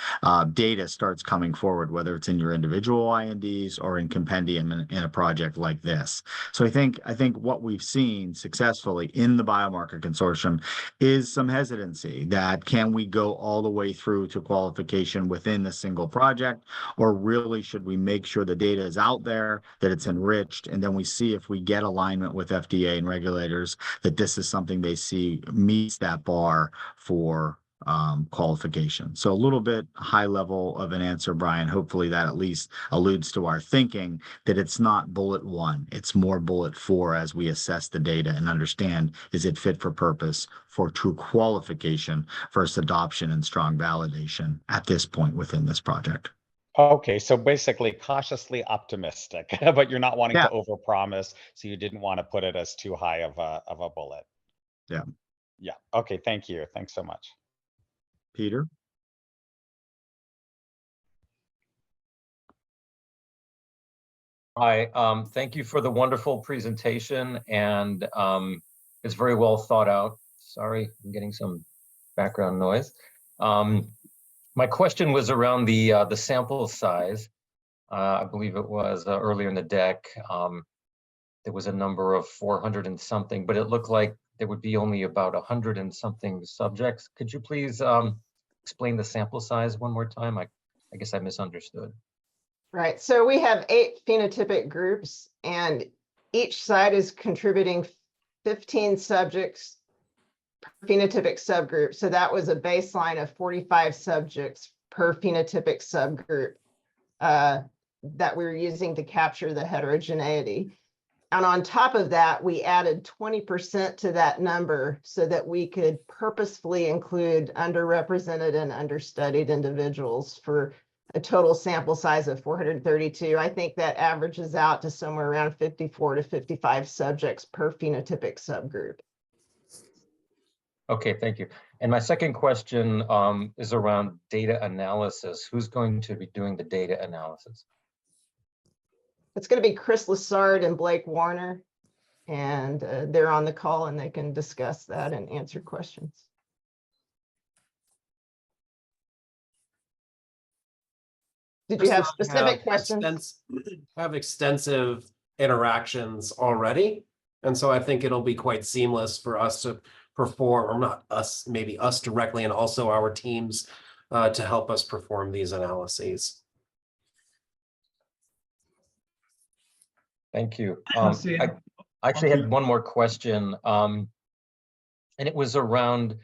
Speaker 2: data starts coming forward, whether it's in your individual INDs or in compendium in a project like this. So I think what we've seen successfully in the biomarker consortium is some hesitancy that can we go all the way through to qualification within a single project, or really should we make sure the data is out there, that it's enriched, and then we see if we get alignment with FDA and regulators that this is something they see meets that bar for qualification. So a little bit high level of an answer, Brian. Hopefully that at least alludes to our thinking that it's not bullet 1, it's more bullet 4 as we assess the data and understand, is it fit for purpose for true qualification versus adoption and strong validation at this point within this project.
Speaker 6: Okay, so basically cautiously optimistic, but you're not wanting to overpromise, so you didn't want to put it as too high of a bullet.
Speaker 2: Yeah.
Speaker 6: Yeah. Okay, thank you. Thanks so much.
Speaker 2: Peter?
Speaker 7: Hi, thank you for the wonderful presentation, and it's very well thought out. Sorry, I'm getting some background noise. My question was around the sample size. I believe it was earlier in the deck. There was a number of 400 and something, but it looked like there would be only about 100 and something subjects. Could you please explain the sample size one more time? I guess I misunderstood.
Speaker 5: Right. So we have 8 phenotypic groups, and each site is contributing 15 subjects per phenotypic subgroup. So that was a baseline of 45 subjects per phenotypic subgroup. that we were using to capture the heterogeneity. And on top of that, we added 20% to that number so that we could purposefully include underrepresented and understudied individuals for a total sample size of 432. I think that averages out to somewhere around 54 to 55 subjects per phenotypic subgroup.
Speaker 7: Okay, thank you. And my second question is around data analysis. Who's going to be doing the data analysis?
Speaker 5: It's going to be Chris Lessard and Blake Warner, and they're on the call and they can discuss that and answer questions. Did you have specific questions?
Speaker 8: Have extensive interactions already. And so I think it'll be quite seamless for us to perform, or not us, maybe us directly, and also our teams to help us perform these analyses.
Speaker 7: Thank you. I actually had one more question, and it was around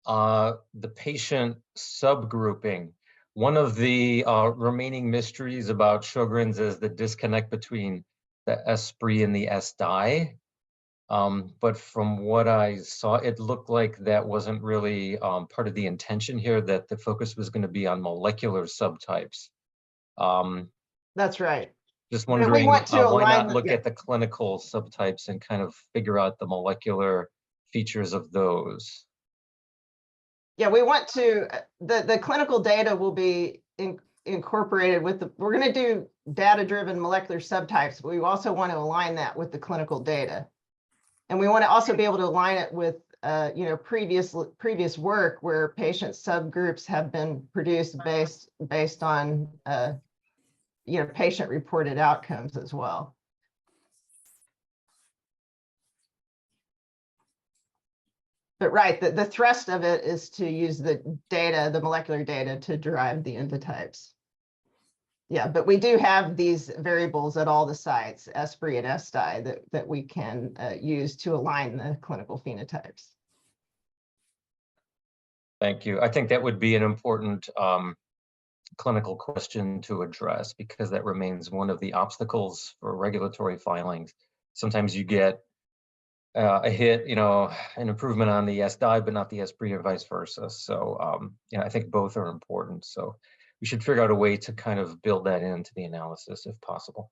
Speaker 7: the patient subgrouping. One of the remaining mysteries about Sjögren's is the disconnect between the S-Spri and the S-Di. But from what I saw, it looked like that wasn't really part of the intention here, that the focus was going to be on molecular subtypes.
Speaker 5: That's right.
Speaker 7: Just wondering why not look
Speaker 5: yeah.
Speaker 7: at the clinical subtypes and kind of figure out the molecular features of those.
Speaker 5: Yeah, we want to, the clinical data will be incorporated with we're going to do data-driven molecular subtypes, but we also want to align that with the clinical data. And we want to also be able to align it with, previous work where patient subgroups have been produced based on, patient-reported outcomes as well. But right, the thrust of it is to use the data, the molecular data, to derive the endotypes. Yeah, but we do have these variables at all the sites, S-Spri and S-Di, that we can use to align the clinical phenotypes.
Speaker 7: Thank you. I think that would be an important clinical question to address, because that remains one of the obstacles for regulatory filings. Sometimes you get a hit, an improvement on the S-Di, but not the S-Spri, and vice versa. So, I think both are important. So we should figure out a way to kind of build that into the analysis if possible.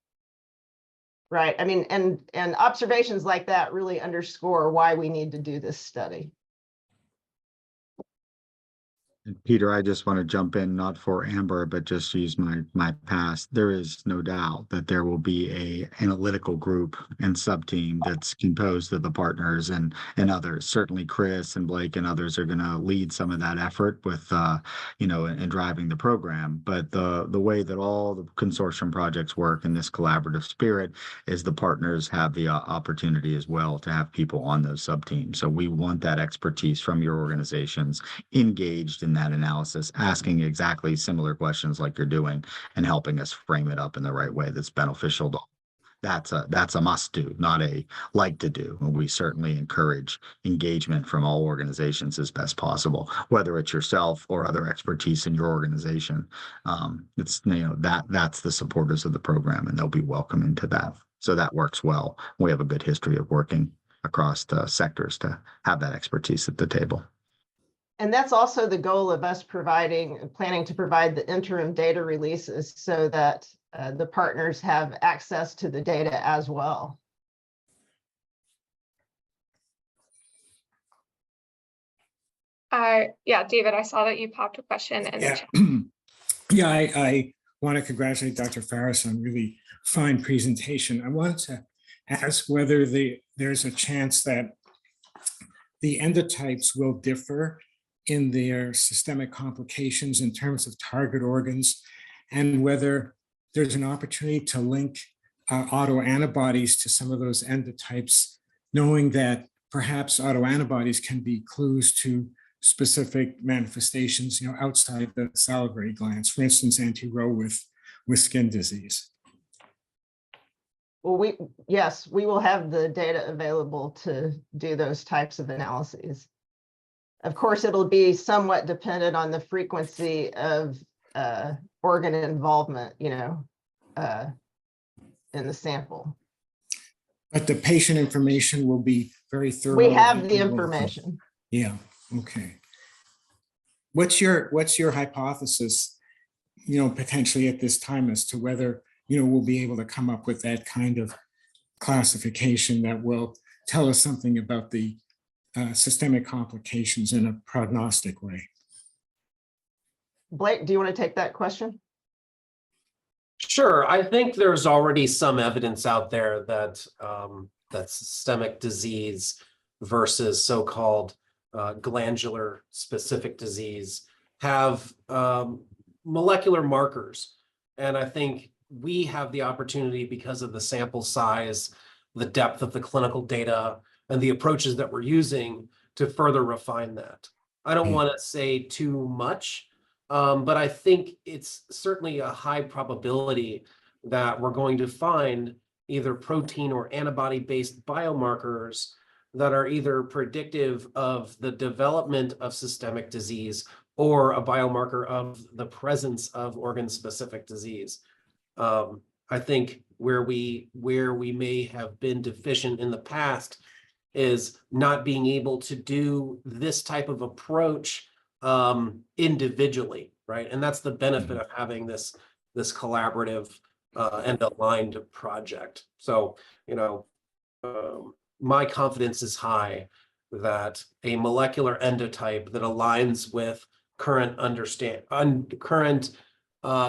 Speaker 5: Right. I mean, and observations like that really underscore why we need to do this study.
Speaker 2: And Peter, I just want to jump in, not for Amber, but just use my past. There is no doubt that there will be a analytical group and sub-team that's composed of the partners and others. Certainly Chris and Blake and others are going to lead some of that effort with, in driving the program. But the way that all the consortium projects work in this collaborative spirit is the partners have the opportunity as well to have people on those sub-teams. So we want that expertise from your organizations engaged in that analysis, asking exactly similar questions like you're doing and helping us frame it up in the right way that's beneficial to all. That's a must do, not a like to do. And we certainly encourage engagement from all organizations as best possible, whether it's yourself or other expertise in your organization. That's the supporters of the program, and they'll be welcome into that. So that works well. We have a good history of working across the sectors to have that expertise at the table.
Speaker 5: And that's also the goal of us planning to provide the interim data releases so that the partners have access to the data as well.
Speaker 1: Yeah, David, I saw that you popped a question in the chat.
Speaker 9: Yeah, I want to congratulate Dr. Farris on really fine presentation. I wanted to ask whether there's a chance that the endotypes will differ in their systemic complications in terms of target organs, and whether there's an opportunity to link autoantibodies to some of those endotypes, knowing that perhaps autoantibodies can be clues to specific manifestations, outside the salivary glands, for instance, anti-Ro with skin disease.
Speaker 5: Well, yes, we will have the data available to do those types of analyses. Of course, it'll be somewhat dependent on the frequency of organ involvement, in the sample.
Speaker 9: But the patient information will be very thorough.
Speaker 5: We have the
Speaker 9: and will-
Speaker 5: information.
Speaker 9: Yeah, okay. What's your hypothesis, potentially at this time as to whether, we'll be able to come up with that kind of classification that will tell us something about the systemic complications in a prognostic way?
Speaker 5: Blake, do you want to take that question?
Speaker 8: Sure. I think there's already some evidence out there that that systemic disease versus so-called glandular specific disease have molecular markers. And I think we have the opportunity, because of the sample size, the depth of the clinical data, and the approaches that we're using, to further refine that. I don't want to say too much, but I think it's certainly a high probability that we're going to find either protein or antibody-based biomarkers that are either predictive of the development of systemic disease or a biomarker of the presence of organ-specific disease. I think where we may have been deficient in the past is not being able to do this type of approach individually, right? And that's the benefit of having this collaborative and aligned project. So, my confidence is high that a molecular endotype that aligns with current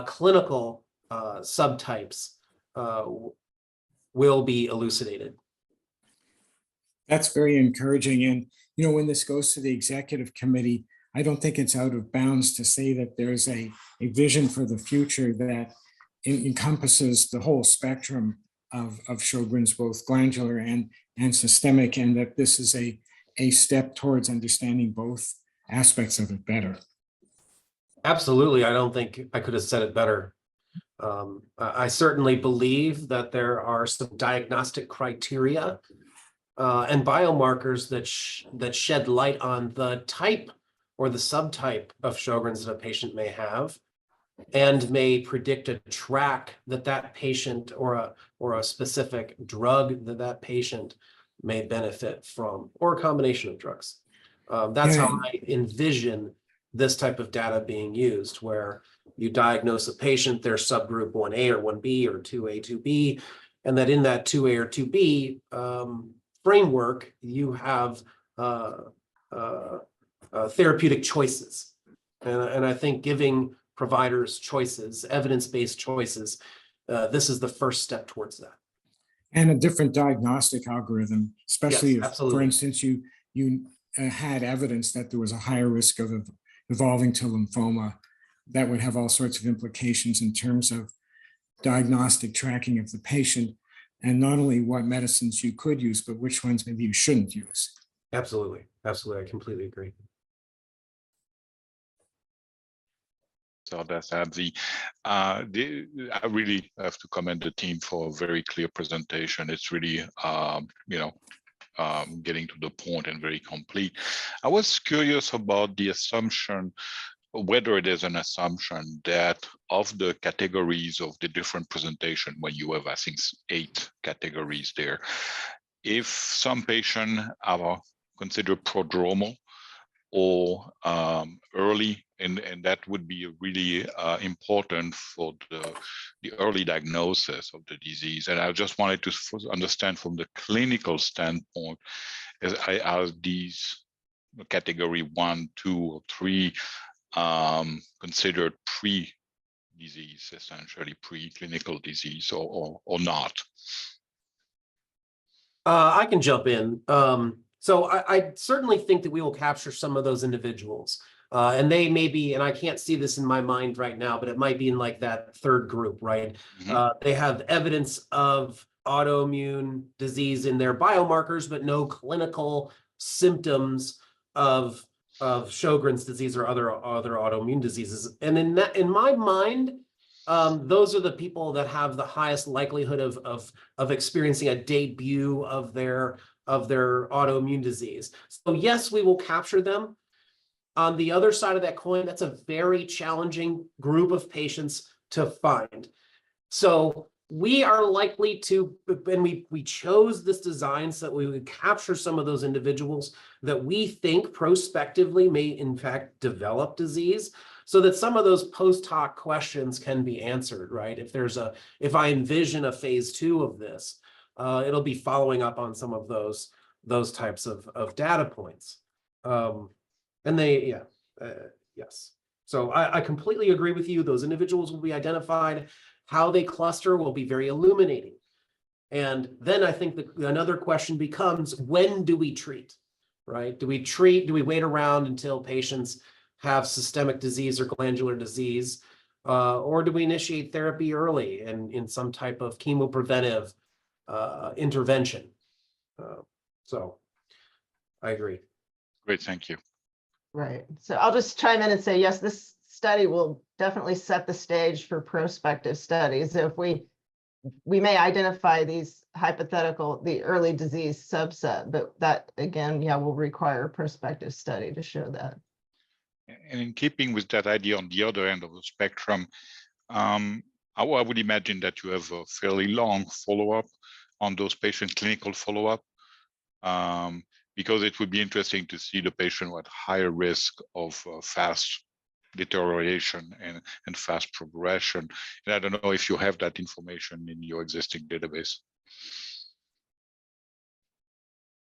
Speaker 8: clinical subtypes will be elucidated.
Speaker 9: That's very encouraging. And, when this goes to the executive committee, I don't think it's out of bounds to say that there's a vision for the future that encompasses the whole spectrum of Sjögren's, both glandular and systemic, and that this is a step towards understanding both aspects of it better.
Speaker 8: Absolutely. I don't think I could have said it better. I certainly believe that there are some diagnostic criteria and biomarkers that shed light on the type or the subtype of Sjögren's that a patient may have, and may predict a track that patient or a specific drug that patient may benefit from, or a combination of drugs. That's how I envision this type of data being used, where you diagnose a patient, their subgroup 1A or 1B or 2A, 2B, and that in that 2A or 2B framework, you have therapeutic choices. And I think giving providers choices, evidence-based choices, this is the first step towards that.
Speaker 9: And a different diagnostic algorithm, especially
Speaker 8: Yes,
Speaker 9: if, for instance, you had evidence that there was a higher risk of evolving to lymphoma. That would have all sorts of implications in terms of diagnostic tracking of the patient, and not only what medicines you could use, but which ones maybe you shouldn't use.
Speaker 8: Absolutely. Absolutely. I completely agree.
Speaker 10: So that's Abby. I really have to commend the team for a very clear presentation. It's really, getting to the point and very complete. I was curious about the assumption, whether it is an assumption that of the categories of the different presentation, when you have, I think, 8 categories there, if some patients are considered prodromal or early, and that would be really important for the early diagnosis of the disease. And I just wanted to understand from the clinical standpoint, are these category 1, 2, or 3 considered pre-disease, essentially pre-clinical disease, or not?
Speaker 8: I can jump in. So I certainly think that we will capture some of those individuals. And they may be, and I can't see this in my mind right now, but it might be in like that third group, right? Mm-hmm. They have evidence of autoimmune disease in their biomarkers, but no clinical symptoms of Sjögren's disease or other autoimmune diseases. And in my mind, those are the people that have the highest likelihood of experiencing a debut of their autoimmune disease. So yes, we will capture them. On the other side of that coin, that's a very challenging group of patients to find. So we are likely to, and we chose this design so that we would capture some of those individuals that we think prospectively may in fact develop disease, so that some of those post hoc questions can be answered, right? If I envision a phase 2 of this, it'll be following up on some of those types of data points. Yes. So I completely agree with you. Those individuals will be identified. How they cluster will be very illuminating. And then I think another question becomes, when do we treat, right? Do we wait around until patients have systemic disease or glandular disease? Or do we initiate therapy early and in some type of chemopreventive intervention? So I agree.
Speaker 10: Great, thank you.
Speaker 5: Right. So I'll just chime in and say, yes, this study will definitely set the stage for prospective studies. If we may identify these the early disease subset, but that again, will require a prospective study to show that.
Speaker 10: And in keeping with that idea on the other end of the spectrum, I would imagine that you have a fairly long follow-up on those patients, clinical follow-up, because it would be interesting to see the patient at higher risk of fast deterioration and fast progression. And I don't know if you have that information in your existing database.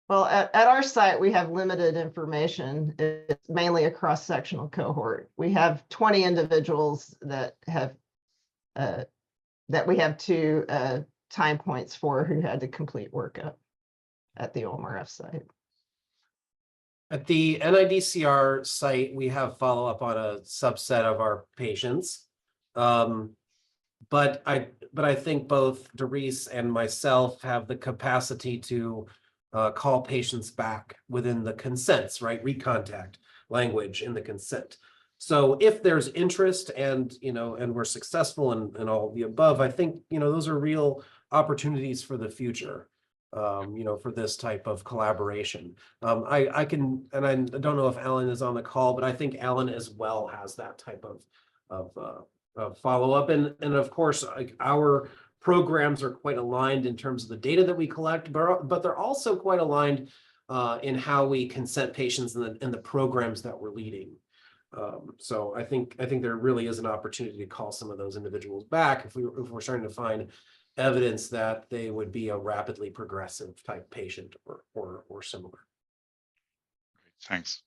Speaker 5: Well, at our site, we have limited information. It's mainly a cross-sectional cohort. We have 20 individuals that we have 2 time points for who had to complete workup at the OMRF site.
Speaker 8: At the NIDCR site, we have follow-up on a subset of our patients. But I think both Doris and myself have the capacity to call patients back within the consents, right? Recontact language in the consent. So if there's interest and we're successful and all of the above, I think those are real opportunities for the future. For this type of collaboration. I can, and I don't know if Alan is on the call, but I think Alan as well has that type of follow-up. And of course, our programs are quite aligned in terms of the data that we collect, but they're also quite aligned in how we consent patients in the programs that we're leading. So I think there really is an opportunity to call some of those individuals back if we're starting to find evidence that they would be a rapidly progressive type patient or similar.
Speaker 10: Thanks.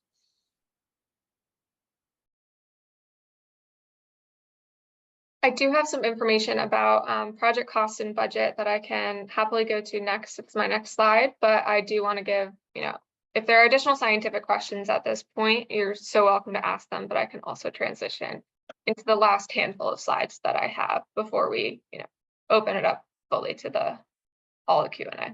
Speaker 1: I do have some information about project costs and budget that I can happily go to next. It's my next slide, but I do want to give, if there are additional scientific questions at this point, you're so welcome to ask them, but I can also transition into the last handful of slides that I have before we, open it up fully to all the Q&A.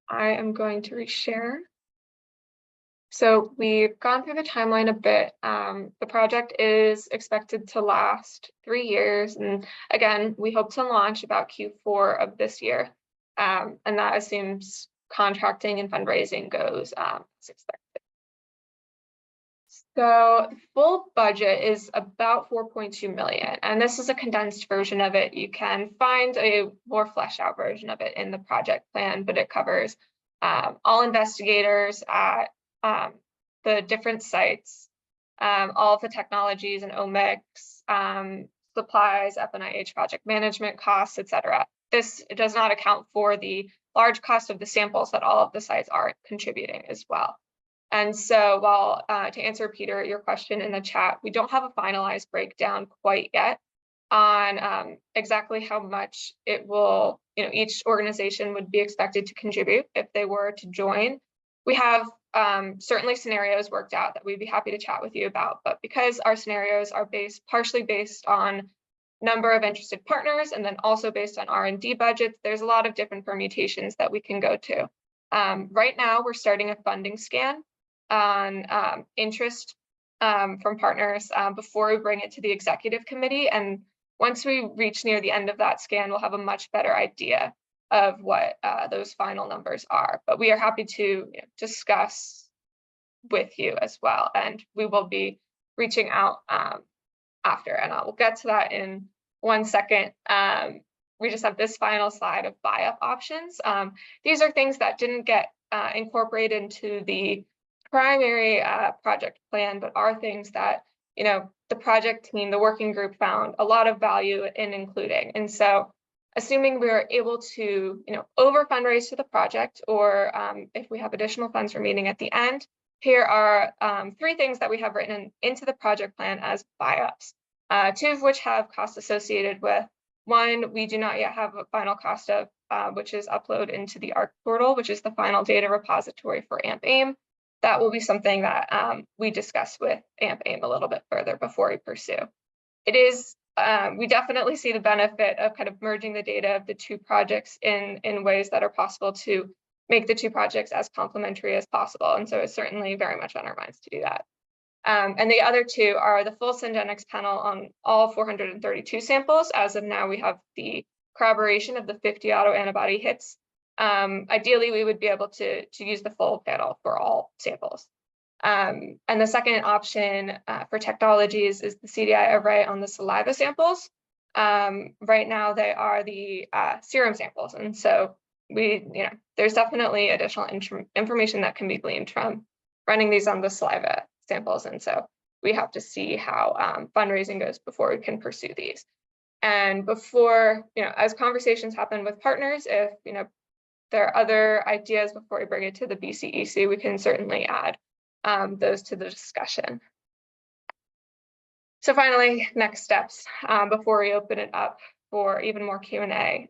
Speaker 1: I am going to reshare. So we've gone through the timeline a bit. The project is expected to last 3 years. And again, we hope to launch about Q4 of this year. And that assumes contracting and fundraising goes as expected. So the full budget is about 4.2 million, and this is a condensed version of it. You can find a more fleshed out version of it in the project plan, but it covers all investigators at the different sites, all of the technologies and omics, supplies, FNIH project management costs, etc. This does not account for the large cost of the samples that all of the sites are contributing as well. And so while to answer, Peter, your question in the chat, we don't have a finalized breakdown quite yet on exactly how much it will, each organization would be expected to contribute if they were to join. We have certainly scenarios worked out that we'd be happy to chat with you about, but because our scenarios are partially based on number of interested partners and then also based on R&D budgets, there's a lot of different permutations that we can go to. Right now, we're starting a funding scan on interest from partners before we bring it to the executive committee. And once we reach near the end of that scan, we'll have a much better idea of what those final numbers are. But we are happy to discuss with you as well. And we will be reaching out after, and I will get to that in 1 second. We just have this final slide of buy-up options. These are things that didn't get incorporated into the primary project plan, but are things that, you know, the project team, the working group found a lot of value in including. And so assuming we're able to, you know, over fundraise to the project, or if we have additional funds remaining at the end, here are 3 things that we have written into the project plan as buy-ups, 2 of which have costs associated with. One, we do not yet have a final cost of, which is upload into the ARC portal, which is the final data repository for AMP-AIM. That will be something that we discuss with AMP-AIM a little bit further before we pursue. It is, we definitely see the benefit of kind of merging the data of the 2 projects in ways that are possible to make the 2 projects as complementary as possible. And so it's certainly very much on our minds to do that. And the other 2 are the full Syngenix panel on all 432 samples. As of now, we have the corroboration of the 50 autoantibody hits. Ideally, we would be able to use the full panel for all samples. And the second option for technologies is the CDI array on the saliva samples. Right now, they are the serum samples. And so there's definitely additional information that can be gleaned from running these on the saliva samples. And so we have to see how fundraising goes before we can pursue these. And before, as conversations happen with partners, if, there are other ideas before we bring it to the BCEC, we can certainly add those to the discussion. So finally, next steps before we open it up for even more Q&A.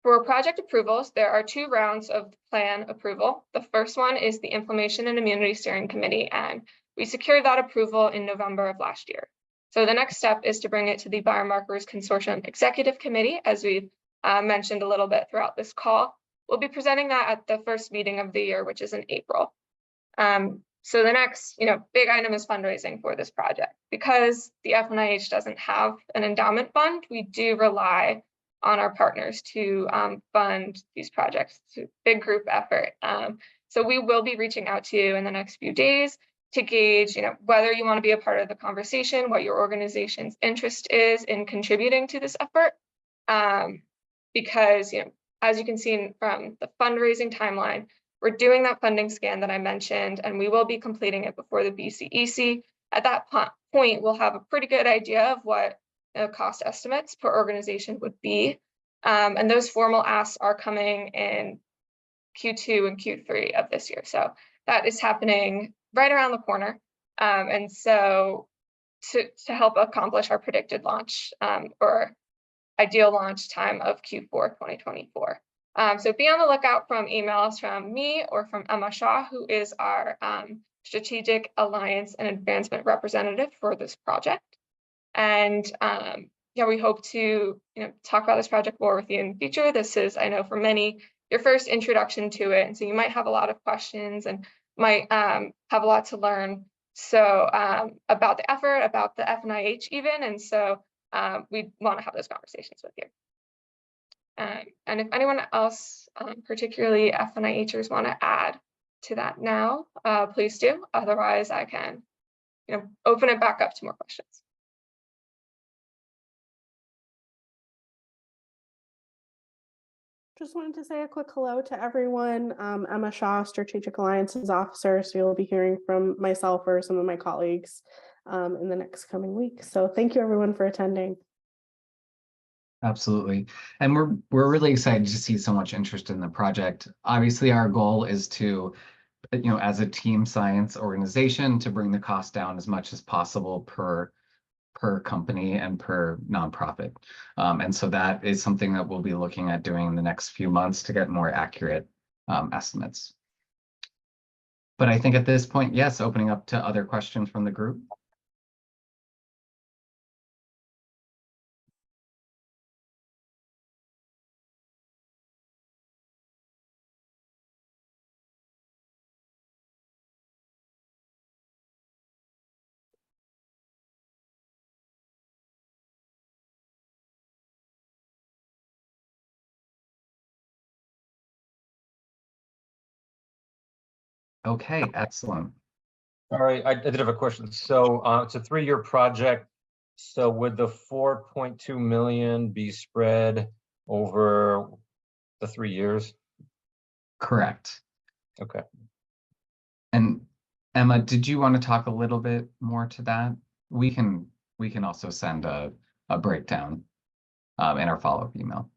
Speaker 1: For project approvals, there are 2 rounds of plan approval. The first one is the Inflammation and Immunity Steering Committee, and we secured that approval in November of last year. So the next step is to bring it to the Biomarkers Consortium Executive Committee, as we've mentioned a little bit throughout this call. We'll be presenting that at the first meeting of the year, which is in April. So the next, big item is fundraising for this project. Because the FNIH doesn't have an endowment fund, we do rely on our partners to fund these projects. It's a big group effort. So we will be reaching out to you in the next few days to gauge, whether you want to be a part of the conversation, what your organization's interest is in contributing to this effort. Because, as you can see from the fundraising timeline, we're doing that funding scan that I mentioned, and we will be completing it before the BCEC. At that point, we'll have a pretty good idea of what cost estimates per organization would be. And those formal asks are coming in Q2 and Q3 of this year. So that is happening right around the corner. And so to help accomplish our predicted launch or ideal launch time of Q4 2024. So be on the lookout from emails from me or from Emma Shaw, who is our Strategic Alliance and Advancement Representative for this project. And we hope to talk about this project more with you in the future. This is, I know for many, your first introduction to it. And so you might have a lot of questions and might have a lot to learn. So about the effort, about the FNIH even. And so we want to have those conversations with you. And if anyone else, particularly FNIHers, want to add to that now, please do. Otherwise, I can open it back up to more questions.
Speaker 11: Just wanted to say a quick hello to everyone. Emma Shaw, Strategic Alliances Officer. So you'll be hearing from myself or some of my colleagues in the next coming weeks. So thank you everyone for attending.
Speaker 4: Absolutely. And we're really excited to see so much interest in the project. Obviously, our goal is to, as a team science organization, to bring the cost down as much as possible per company and per nonprofit. And so that is something that we'll be looking at doing in the next few months to get more accurate estimates. But I think at this point, yes, opening up to other questions from the group. Okay, excellent.
Speaker 7: All right, I did have a question. So it's a 3-year project. So would the 4.2 million be spread over the 3 years?
Speaker 4: Correct.
Speaker 7: Okay.
Speaker 4: And Emma, did you want to talk a little bit more to that? We can also send a breakdown in our follow-up email.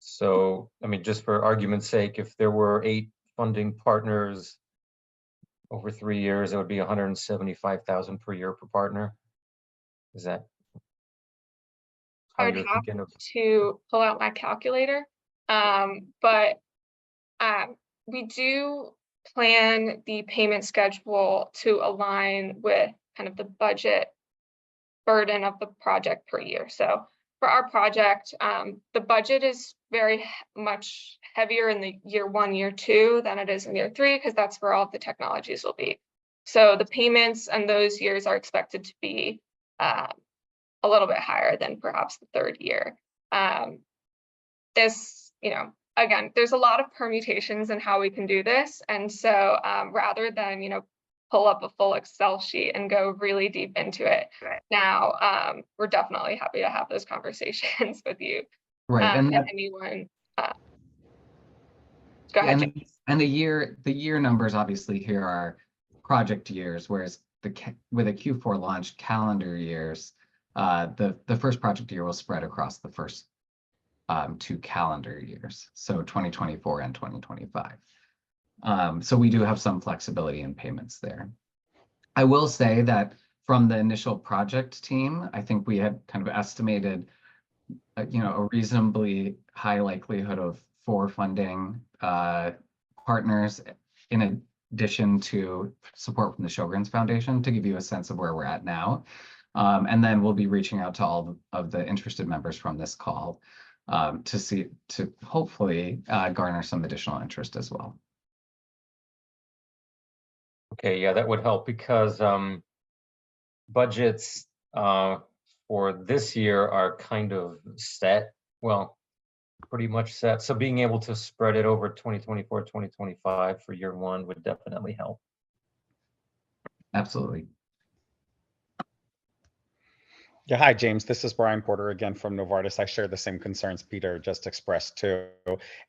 Speaker 7: So, I mean, just for argument's sake, if there were 8 funding partners over 3 years, it would be 175,000 per year per partner. Is that how
Speaker 1: I would
Speaker 7: you're
Speaker 1: have
Speaker 7: thinking of?
Speaker 1: to pull out my calculator, but we do plan the payment schedule to align with kind of the budget burden of the project per year. So for our project, the budget is very much heavier in the year 1, year 2 than it is in year 3, because that's where all of the technologies will be. So the payments and those years are expected to be a little bit higher than perhaps the 3rd year. This, again, there's a lot of permutations in how we can do this. And so rather than, pull up a full Excel sheet and go really deep into it now, we're definitely happy to have those conversations with you.
Speaker 4: Right, and
Speaker 1: anyone. Go ahead.
Speaker 4: and the year numbers obviously here are project years, whereas with a Q4 launch calendar years, the first project year will spread across the first 2 calendar years, so 2024 and 2025. So we do have some flexibility in payments there. I will say that from the initial project team, I think we had kind of estimated, a reasonably high likelihood of 4 funding partners in addition to support from the Sjögren's Foundation, to give you a sense of where we're at now. And then we'll be reaching out to all of the interested members from this call to hopefully garner some additional interest as well.
Speaker 7: Okay, yeah, that would help, because budgets for this year are kind of set. Well, pretty much set. So being able to spread it over 2024, 2025 for year 1 would definitely help.
Speaker 4: Absolutely.
Speaker 6: Yeah, hi, James. This is Brian Porter again from Novartis. I share the same concerns Peter just expressed too.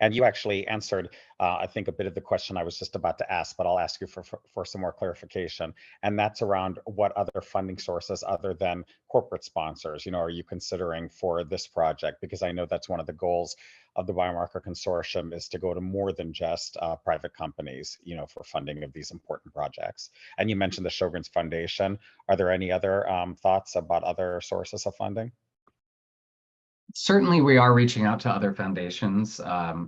Speaker 6: And you actually answered, I think, a bit of the question I was just about to ask, but I'll ask you for some more clarification. And that's around what other funding sources other than corporate sponsors, are you considering for this project? Because I know that's one of the goals of the Biomarker Consortium, is to go to more than just private companies, for funding of these important projects. And you mentioned the Sjögren's Foundation. Are there any other thoughts about other sources of funding?
Speaker 4: Certainly, we are reaching out to other foundations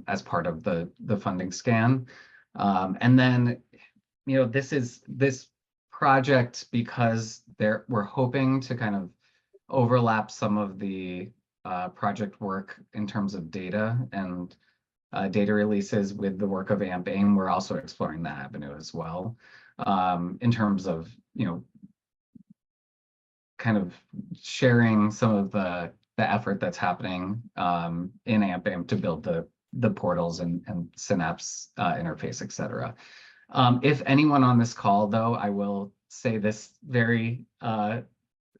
Speaker 4: as part of the funding scan. And then, this project, because we're hoping to kind of overlap some of the project work in terms of data and data releases with the work of AMP-AIM. We're also exploring that avenue as well, in terms of, kind of sharing some of the effort that's happening in AMP-AIM to build the portals and Synapse interface, et cetera. If anyone on this call, though, I will say this very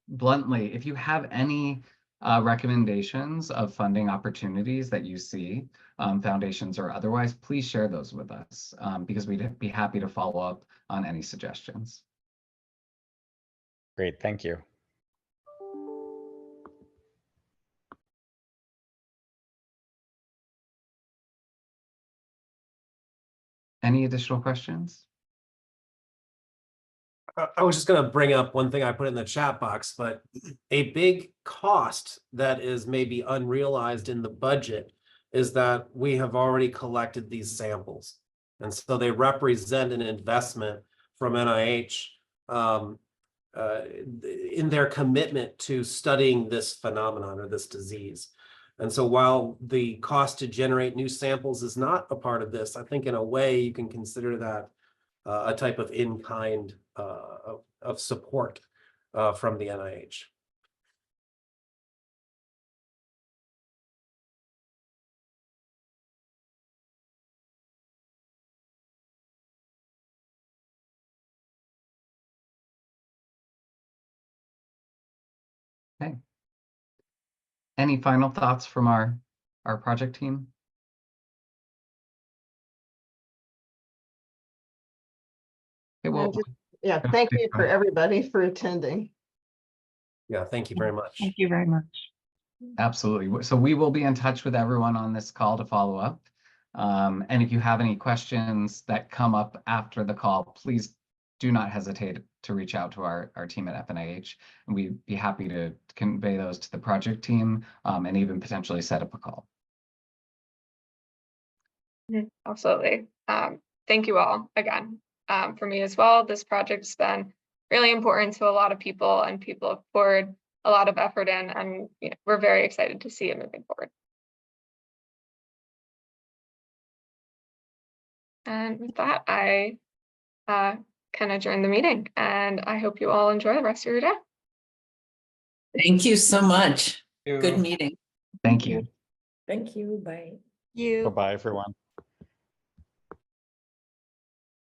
Speaker 4: bluntly, if you have any recommendations of funding opportunities that you see, foundations or otherwise, please share those with us, because we'd be happy to follow up on any suggestions.
Speaker 6: Great, thank you.
Speaker 4: Any additional questions?
Speaker 8: I was just going to bring up one thing I put in the chat box, but a big cost that is maybe unrealized in the budget is that we have already collected these samples. And so they represent an investment from NIH in their commitment to studying this phenomenon or this disease. And so while the cost to generate new samples is not a part of this, I think in a way you can consider that a type of in-kind of support from the NIH.
Speaker 4: Okay. Any final thoughts from our project team? Okay, well,
Speaker 5: Yeah, thank you for everybody for attending.
Speaker 8: Yeah, thank you very much.
Speaker 3: Thank you very much.
Speaker 4: absolutely. So we will be in touch with everyone on this call to follow up. And if you have any questions that come up after the call, please do not hesitate to reach out to our team at FNIH, and we'd be happy to convey those to the project team and even potentially set up a call.
Speaker 1: Absolutely. Thank you all again. For me as well, this project's been really important to a lot of people, and people have poured a lot of effort in, and we're very excited to see it moving forward. And with that, I can adjourn the meeting, and I hope you all enjoy the rest of your day.
Speaker 12: Thank you so much.
Speaker 6: Thank
Speaker 12: Good
Speaker 6: you.
Speaker 12: meeting.
Speaker 4: Thank you.
Speaker 12: Thank you. Bye.
Speaker 3: You.
Speaker 6: Bye-bye, everyone.